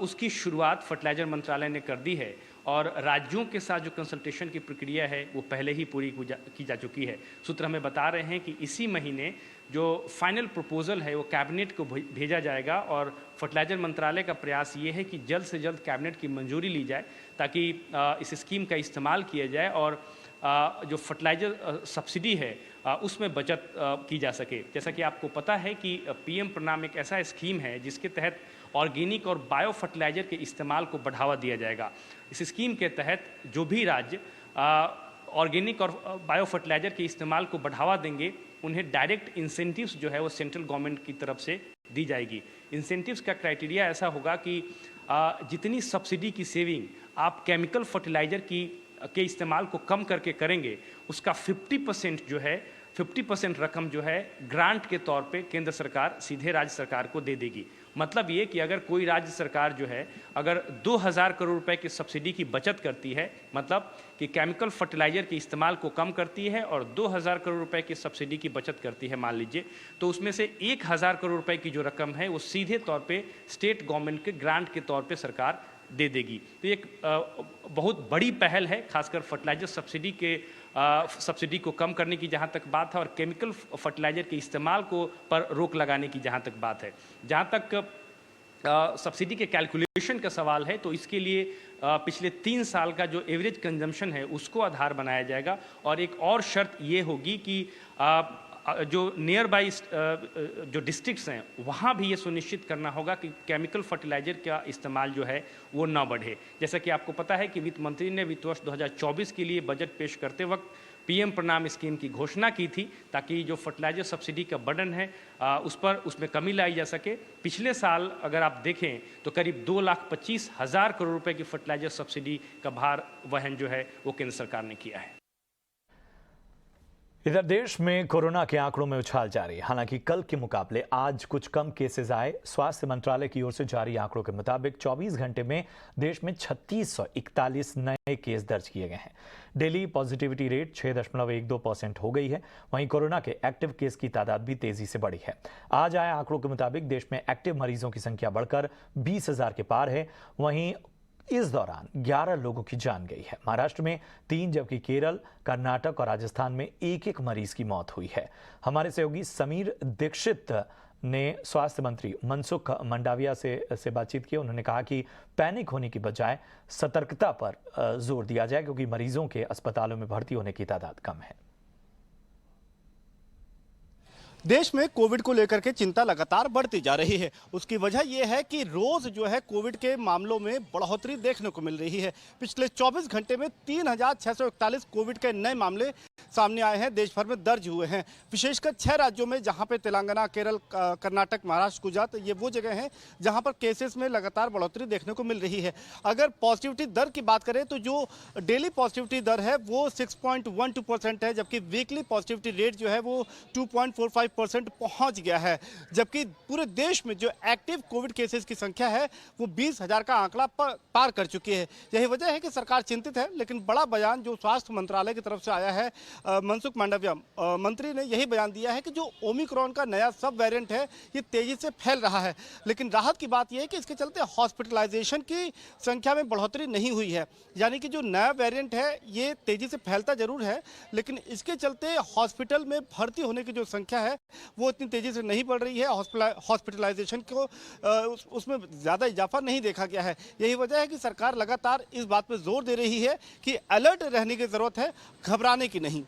उसकी शुरुआत फर्टिलाइजर मंत्रालय ने कर दी है और राज्यों के साथ जो कंसल्टेशन की प्रक्रिया है वो पहले ही पूरी की जा चुकी है। सूत्र हमें बता रहे हैं कि इसी महीने जो फाइनल प्रपोजल है वो कैबिनेट को भेजा जाएगा और फर्टिलाइजर मंत्रालय का प्रयास ये है कि जल्द से जल्द कैबिनेट की मंजूरी ली जाए ताकि इस स्कीम का इस्तेमाल किया जाए और जो फर्टिलाइजर सब्सिडी है उसमें बचत की जा सके। जैसा कि आपको पता है कि PM प्रणाम एक ऐसा स्कीम है जिसके तहत ऑर्गेनिक और बायो फर्टिलाइजर के इस्तेमाल को बढ़ावा दिया जाएगा। इस स्कीम के तहत जो भी राज्य ऑर्गेनिक और बायो फर्टिलाइजर के इस्तेमाल को बढ़ावा देंगे उन्हें डायरेक्ट इंसेंटिव्स जो है वो सेंट्रल गवर्नमेंट की तरफ से दी जाएगी। इंसेंटिव्स का क्राइटेरिया ऐसा होगा कि जितनी सब्सिडी की सेविंग आप केमिकल फर्टिलाइजर के इस्तेमाल को कम करके करेंगे उसका 50% जो है 50% रकम जो है ग्रांट के तौर पे केंद्र सरकार सीधे राज्य सरकार को दे देगी। मतलब ये कि अगर कोई राज्य सरकार जो है अगर 2000 करोड़ रुपए की सब्सिडी की बचत करती है, मतलब कि केमिकल फर्टिलाइजर के इस्तेमाल को कम करती है और 2000 करोड़ रुपए की सब्सिडी की बचत करती है मान लीजिए, तो उसमें से 1000 करोड़ रुपए की जो रकम है वो सीधे तौर पे स्टेट गवर्नमेंट के ग्रांट के तौर पे सरकार दे देगी। तो एक बहुत बड़ी पहल है, खासकर फर्टिलाइजर सब्सिडी को कम करने की जहाँ तक बात है और केमिकल फर्टिलाइजर के इस्तेमाल को पर रोक लगाने की जहाँ तक बात है। जहाँ तक सब्सिडी के कैलकुलेशन का सवाल है तो इसके लिए पिछले 3 साल का जो एवरेज कंजम्पशन है उसको आधार बनाया जाएगा और एक और शर्त ये होगी कि जो नियर बाई जो डिस्ट्रिक्ट्स हैं वहाँ भी ये सुनिश्चित करना होगा कि केमिकल फर्टिलाइजर का इस्तेमाल जो है वो ना बढ़े। जैसा कि आपको पता है कि वित्त मंत्री ने वित्त वर्ष 2024 के लिए बजट पेश करते वक्त PM प्रणाम स्कीम की घोषणा की थी ताकि जो फर्टिलाइजर सब्सिडी का बर्डन है उसमें कमी लाई जा सके। पिछले साल अगर आप देखें तो करीब 2,25,000 करोड़ रुपए की फर्टिलाइजर सब्सिडी का भार वहन जो है वो केंद्र सरकार ने किया है। इधर देश में कोरोना के आंकड़ों में उछाल जारी है। हालांकि कल के मुकाबले आज कुछ कम केसेस आए। स्वास्थ्य मंत्रालय की ओर से जारी आंकड़ों के मुताबिक 24 घंटे में देश में 3641 नए केस दर्ज किए गए हैं। डेली पॉजिटिविटी रेट 6.12% हो गई है। वहीं कोरोना के एक्टिव केस की तादाद भी तेजी से बढ़ी है। आज आए आंकड़ों के मुताबिक देश में एक्टिव मरीजों की संख्या बढ़कर 20,000 के पार है। वहीं इस दौरान 11 लोगों की जान गई है। महाराष्ट्र में 3 जबकि केरल, कर्नाटक और राजस्थान में एक मरीज की मौत हुई है। हमारे सहयोगी समीर दीक्षित ने स्वास्थ्य मंत्री मनसुख मंडाविया से बातचीत की। उन्होंने कहा कि पैनिक होने की बजाय सतर्कता पर जोर दिया जाए, क्योंकि मरीजों के अस्पतालों में भर्ती होने की तादाद कम है। देश में कोविड को लेकर के चिंता लगातार बढ़ती जा रही है। उसकी वजह यह है कि रोज जो है कोविड के मामलों में बढ़ोतरी देखने को मिल रही है। पिछले 24 घंटे में 3,641 कोविड के नए मामले सामने आए हैं, देश भर में दर्ज हुए हैं। विशेषकर 6 राज्यों में, जहां पे तेलंगाना, केरल, कर्नाटक, महाराष्ट्र, गुजरात, ये वो जगह हैं जहां पर केसेस में लगातार बढ़ोतरी देखने को मिल रही है। अगर पॉजिटिविटी दर की बात करें तो जो डेली पॉजिटिविटी दर है वो 6.12% है, जबकि वीकली पॉजिटिविटी रेट जो है वो 2.45% पहुंच गया है। जबकि पूरे देश में जो एक्टिव कोविड केसेस की संख्या है वो 20,000 का आंकड़ा पार कर चुकी है। यही वजह है कि सरकार चिंतित है। लेकिन बड़ा बयान जो स्वास्थ्य मंत्रालय की तरफ से आया है, मनसुख मांडविया मंत्री ने यही बयान दिया है कि जो ओमिक्रॉन का नया सब वेरिएंट है ये तेजी से फैल रहा है। लेकिन राहत की बात यह है कि इसके चलते हॉस्पिटलाइजेशन की संख्या में बढ़ोतरी नहीं हुई है। यानी कि जो नया वेरिएंट है ये तेजी से फैलता जरूर है, लेकिन इसके चलते हॉस्पिटल में भर्ती होने की जो संख्या है वो इतनी तेजी से नहीं बढ़ रही है। हॉस्पिटलाइजेशन को उसमें ज़्यादा इजाफा नहीं देखा गया है। यही वजह है कि सरकार लगातार इस बात पर जोर दे रही है कि अलर्ट रहने की जरूरत है, घबराने की नहीं।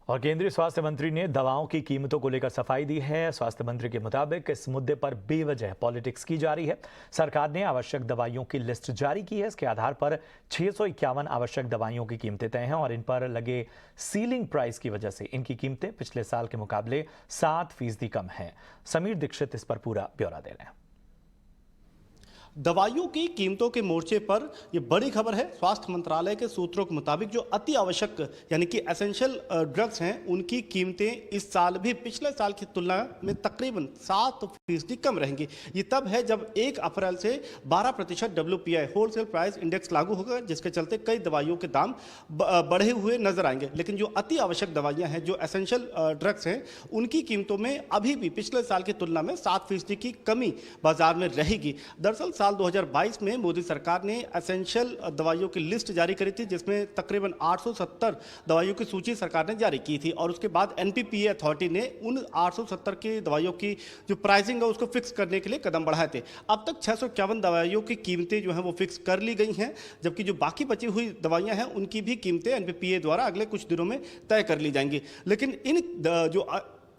और केंद्रीय स्वास्थ्य मंत्री ने दवाओं की कीमतों को लेकर सफाई दी है। स्वास्थ्य मंत्री के मुताबिक इस मुद्दे पर बेवजह पॉलिटिक्स की जा रही है। सरकार ने आवश्यक दवाइयों की लिस्ट जारी की है। इसके आधार पर 651 आवश्यक दवाइयों की कीमतें तय हैं और इन पर लगे सीलिंग प्राइस की वजह से इनकी कीमतें पिछले साल के मुकाबले 7% कम हैं। समीर दीक्षित इस पर पूरा ब्यौरा दे रहे हैं। दवाइयों की कीमतों के मोर्चे पर यह बड़ी खबर है। स्वास्थ्य मंत्रालय के सूत्रों के मुताबिक जो अति आवश्यक यानी कि एसेंशियल ड्रग्स हैं उनकी कीमतें इस साल भी पिछले साल की तुलना में तकरीबन 7% कम रहेंगी। ये तब है जब 1 अप्रैल से 12% WPI होलसेल प्राइस इंडेक्स लागू होगा, जिसके चलते कई दवाइयों के दाम बढ़े हुए नजर आएंगे। लेकिन जो अति आवश्यक दवाइयाँ हैं, जो एसेंशियल ड्रग्स हैं, उनकी कीमतों में अभी भी पिछले साल की तुलना में 7% की कमी बाजार में रहेगी। दरअसल साल 2022 में मोदी सरकार ने एसेंशियल दवाइयों की लिस्ट जारी करी थी, जिसमें तकरीबन 870 दवाइयों की सूची सरकार ने जारी की थी और उसके बाद NPPA अथॉरिटी ने उन 870 की दवाइयों की जो प्राइसिंग है उसको फिक्स करने के लिए कदम बढ़ाए थे। अब तक 651 दवाइयों की कीमतें जो हैं वो फिक्स कर ली गई हैं, जबकि जो बाकी बची हुई दवाइयां हैं उनकी भी कीमतें NPPA द्वारा अगले कुछ दिनों में तय कर ली जाएंगी। लेकिन इन जो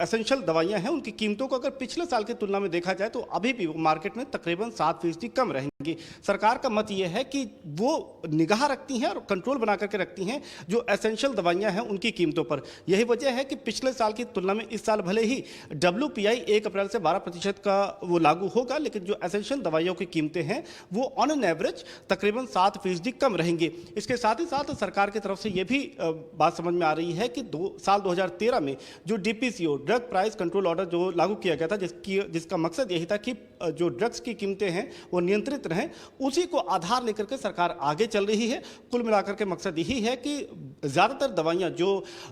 एसेंशियल दवाइयां हैं उनकी कीमतों को अगर पिछले साल की तुलना में देखा जाए तो अभी भी मार्केट में तकरीबन 7% कम रहेंगी। सरकार का मत यह है कि वो निगाह रखती हैं और कंट्रोल बना करके रखती हैं जो एसेंशियल दवाइयां हैं उनकी कीमतों पर। यही वजह है कि पिछले साल की तुलना में इस साल भले ही WPI 1 अप्रैल से 12% का वो लागू होगा, लेकिन जो एसेंशियल दवाइयों की कीमतें हैं वो ऑन एन एवरेज तकरीबन 7% कम रहेंगी। इसके साथ ही साथ सरकार की तरफ से ये भी बात समझ में आ रही है कि साल 2013 में जो DPCO drug price control order जो लागू किया गया था, जिसका मकसद यही था कि जो ड्रग्स की कीमतें हैं वो नियंत्रित रहें, उसी को आधार लेकर के सरकार आगे चल रही है। कुल मिलाकर के मकसद यही है कि ज़्यादातर दवाइयां जो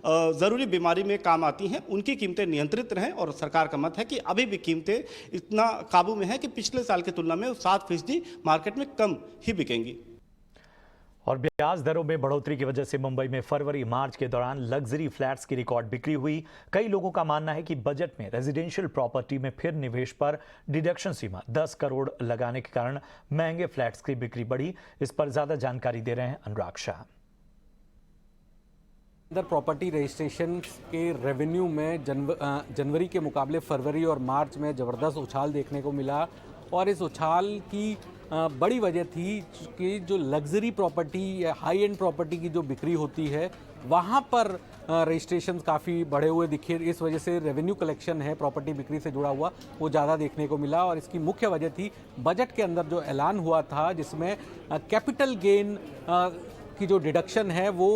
ज़रूरी बीमारी में काम आती हैं उनकी कीमतें नियंत्रित रहें और सरकार का मत है कि अभी भी कीमतें इतना काबू में है कि पिछले साल की तुलना में 7% मार्केट में कम ही बिकेंगी। और ब्याज दरों में बढ़ोतरी की वजह से मुंबई में फरवरी मार्च के दौरान लग्जरी फ्लैट्स की रिकॉर्ड बिक्री हुई। कई लोगों का मानना है कि बजट में रेजिडेंशियल प्रॉपर्टी में फिर निवेश पर डिडक्शन सीमा 10 करोड़ लगाने के कारण महंगे फ्लैट्स की बिक्री बढ़ी। इस पर ज्यादा जानकारी दे रहे हैं अनुराग शाह। अंदर प्रॉपर्टी रजिस्ट्रेशन के रेवेन्यू में जनवरी के मुकाबले फरवरी और मार्च में ज़बरदस्त उछाल देखने को मिला और इस उछाल की बड़ी वजह थी कि जो लग्जरी प्रॉपर्टी या हाई एंड प्रॉपर्टी की जो बिक्री होती है वहाँ पर रजिस्ट्रेशन काफ़ी बढ़े हुए दिखे। इस वजह से रेवेन्यू कलेक्शन है प्रॉपर्टी बिक्री से जुड़ा हुआ वो ज़्यादा देखने को मिला और इसकी मुख्य वजह थी बजट के अंदर जो ऐलान हुआ था, जिसमें कैपिटल गेन की जो डिडक्शन है वो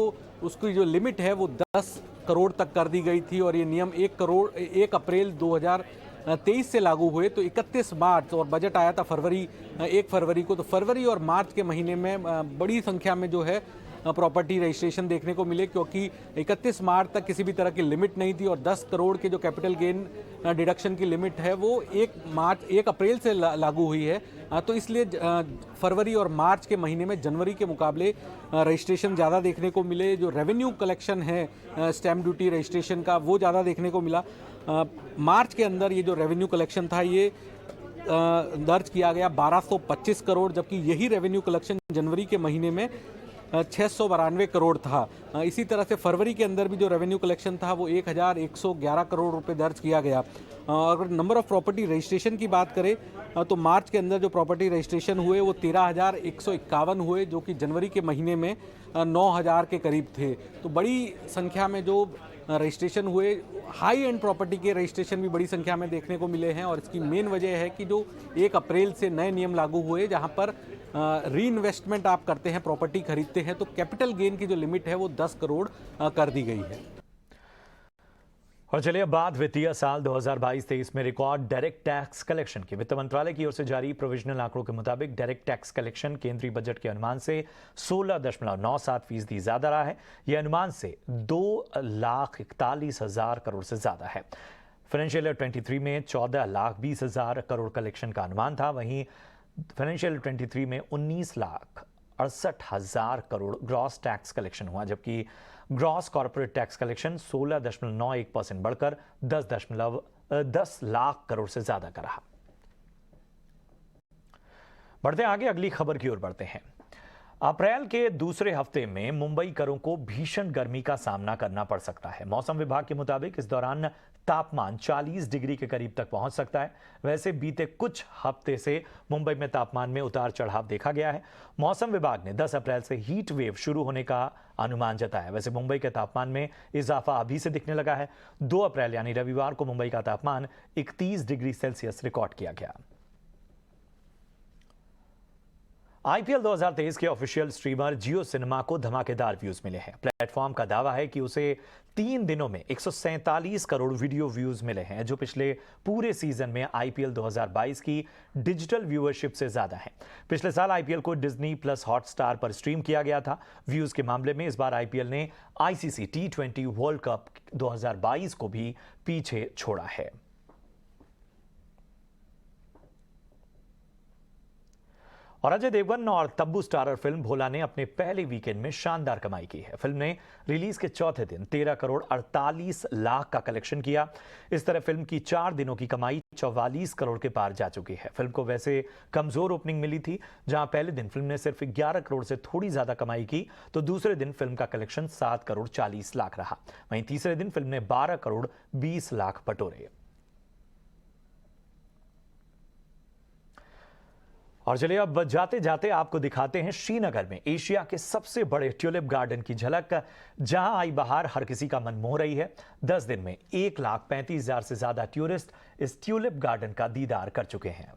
उसकी जो लिमिट है वो 10 करोड़ तक कर दी गई थी और ये नियम 1 अप्रैल 2023 से लागू हुए। तो 31 मार्च और बजट आया था 1 फरवरी को, तो फरवरी और मार्च के महीने में बड़ी संख्या में जो है प्रॉपर्टी रजिस्ट्रेशन देखने को मिले, क्योंकि 31 मार्च तक किसी भी तरह की लिमिट नहीं थी और 10 करोड़ के जो कैपिटल गेन डिडक्शन की लिमिट है वो 1 अप्रैल से लागू हुई है। तो इसलिए फरवरी और मार्च के महीने में जनवरी के मुकाबले रजिस्ट्रेशन ज़्यादा देखने को मिले। जो रेवेन्यू कलेक्शन है स्टैम्प ड्यूटी रजिस्ट्रेशन का, वो ज़्यादा देखने को मिला। मार्च के अंदर ये जो रेवेन्यू कलेक्शन था ये दर्ज किया गया 1225 करोड़, जबकि यही रेवेन्यू कलेक्शन जनवरी के महीने में 692 करोड़ था। इसी तरह से फरवरी के अंदर भी जो रेवेन्यू कलेक्शन था वो 1111 करोड़ रुपए दर्ज किया गया। अगर नंबर ऑफ प्रॉपर्टी रजिस्ट्रेशन की बात करें तो मार्च के अंदर जो प्रॉपर्टी रजिस्ट्रेशन हुए वो 13,151 हुए, जो कि जनवरी के महीने में 9,000 के करीब थे। तो बड़ी संख्या में जो रजिस्ट्रेशन हुए, हाई एंड प्रॉपर्टी के रजिस्ट्रेशन भी बड़ी संख्या में देखने को मिले हैं। और इसकी मेन वजह है कि जो 1 अप्रैल से नए नियम लागू हुए, जहां पर री इन्वेस्टमेंट आप करते हैं, प्रॉपर्टी खरीदते हैं, तो कैपिटल गेन की जो लिमिट है वो 10 करोड़ कर दी गई है। और चलिए अब बात वित्तीय साल 2022-23 में रिकॉर्ड डायरेक्ट टैक्स कलेक्शन की। वित्त मंत्रालय की ओर से जारी प्रोविजनल आंकड़ों के मुताबिक डायरेक्ट टैक्स कलेक्शन केंद्रीय बजट के अनुमान से 16.97% ज्यादा रहा है। यह अनुमान से 2,41,000 करोड़ से ज्यादा है। फाइनेंशियल ईयर 23 में 14,20,000 करोड़ कलेक्शन का अनुमान था, वहीं फाइनेंशियल 23 में 19,68,000 करोड़ ग्रॉस टैक्स कलेक्शन हुआ, जबकि ग्रॉस कॉर्पोरेट टैक्स कलेक्शन 16.91% बढ़कर 10 लाख करोड़ से ज्यादा का रहा। बढ़ते आगे अगली खबर की ओर बढ़ते हैं। अप्रैल के दूसरे हफ्ते में मुंबई करों को भीषण गर्मी का सामना करना पड़ सकता है। मौसम विभाग के मुताबिक इस दौरान तापमान 40 डिग्री के करीब तक पहुंच सकता है। वैसे बीते कुछ हफ्ते से मुंबई में तापमान में उतार चढ़ाव देखा गया है। मौसम विभाग ने 10 अप्रैल से हीट वेव शुरू होने का अनुमान जताया। वैसे मुंबई के तापमान में इजाफा अभी से दिखने लगा है। 2 अप्रैल यानी रविवार को मुंबई का तापमान 31 डिग्री सेल्सियस रिकॉर्ड किया गया। आईपीएल 2023 के ऑफिशियल स्ट्रीमर जियो सिनेमा को धमाकेदार व्यूज मिले हैं। प्लेटफॉर्म का दावा है कि उसे 3 दिनों में 147 करोड़ वीडियो व्यूज मिले हैं, जो पिछले पूरे सीजन में आईपीएल 2022 की डिजिटल व्यूअरशिप से ज्यादा है। पिछले साल आईपीएल को डिज्नी प्लस हॉटस्टार पर स्ट्रीम किया गया था। व्यूज के मामले में इस बार आईपीएल ने आईसीसी T20 वर्ल्ड कप 2022 को भी पीछे छोड़ा है। और अजय देवगन और तब्बू स्टारर फिल्म भोला ने अपने पहले वीकेंड में शानदार कमाई की है। फिल्म ने रिलीज के चौथे दिन 13 करोड़ 48 लाख का कलेक्शन किया। इस तरह फिल्म की 4 दिनों की कमाई 44 करोड़ के पार जा चुकी है। फिल्म को वैसे कमजोर ओपनिंग मिली थी, जहां पहले दिन फिल्म ने सिर्फ 11 करोड़ से थोड़ी ज्यादा कमाई की, तो दूसरे दिन फिल्म का कलेक्शन 7 करोड़ 40 लाख रहा। वहीं तीसरे दिन फिल्म ने 12 करोड़ 20 लाख बटोरे। और चलिए अब जाते जाते आपको दिखाते हैं श्रीनगर में एशिया के सबसे बड़े ट्यूलिप गार्डन की झलक। जहां आई बहार हर किसी का मन मोह रही है। 10 दिन में 1,35,000 से ज्यादा टूरिस्ट इस ट्यूलिप गार्डन का दीदार कर चुके हैं।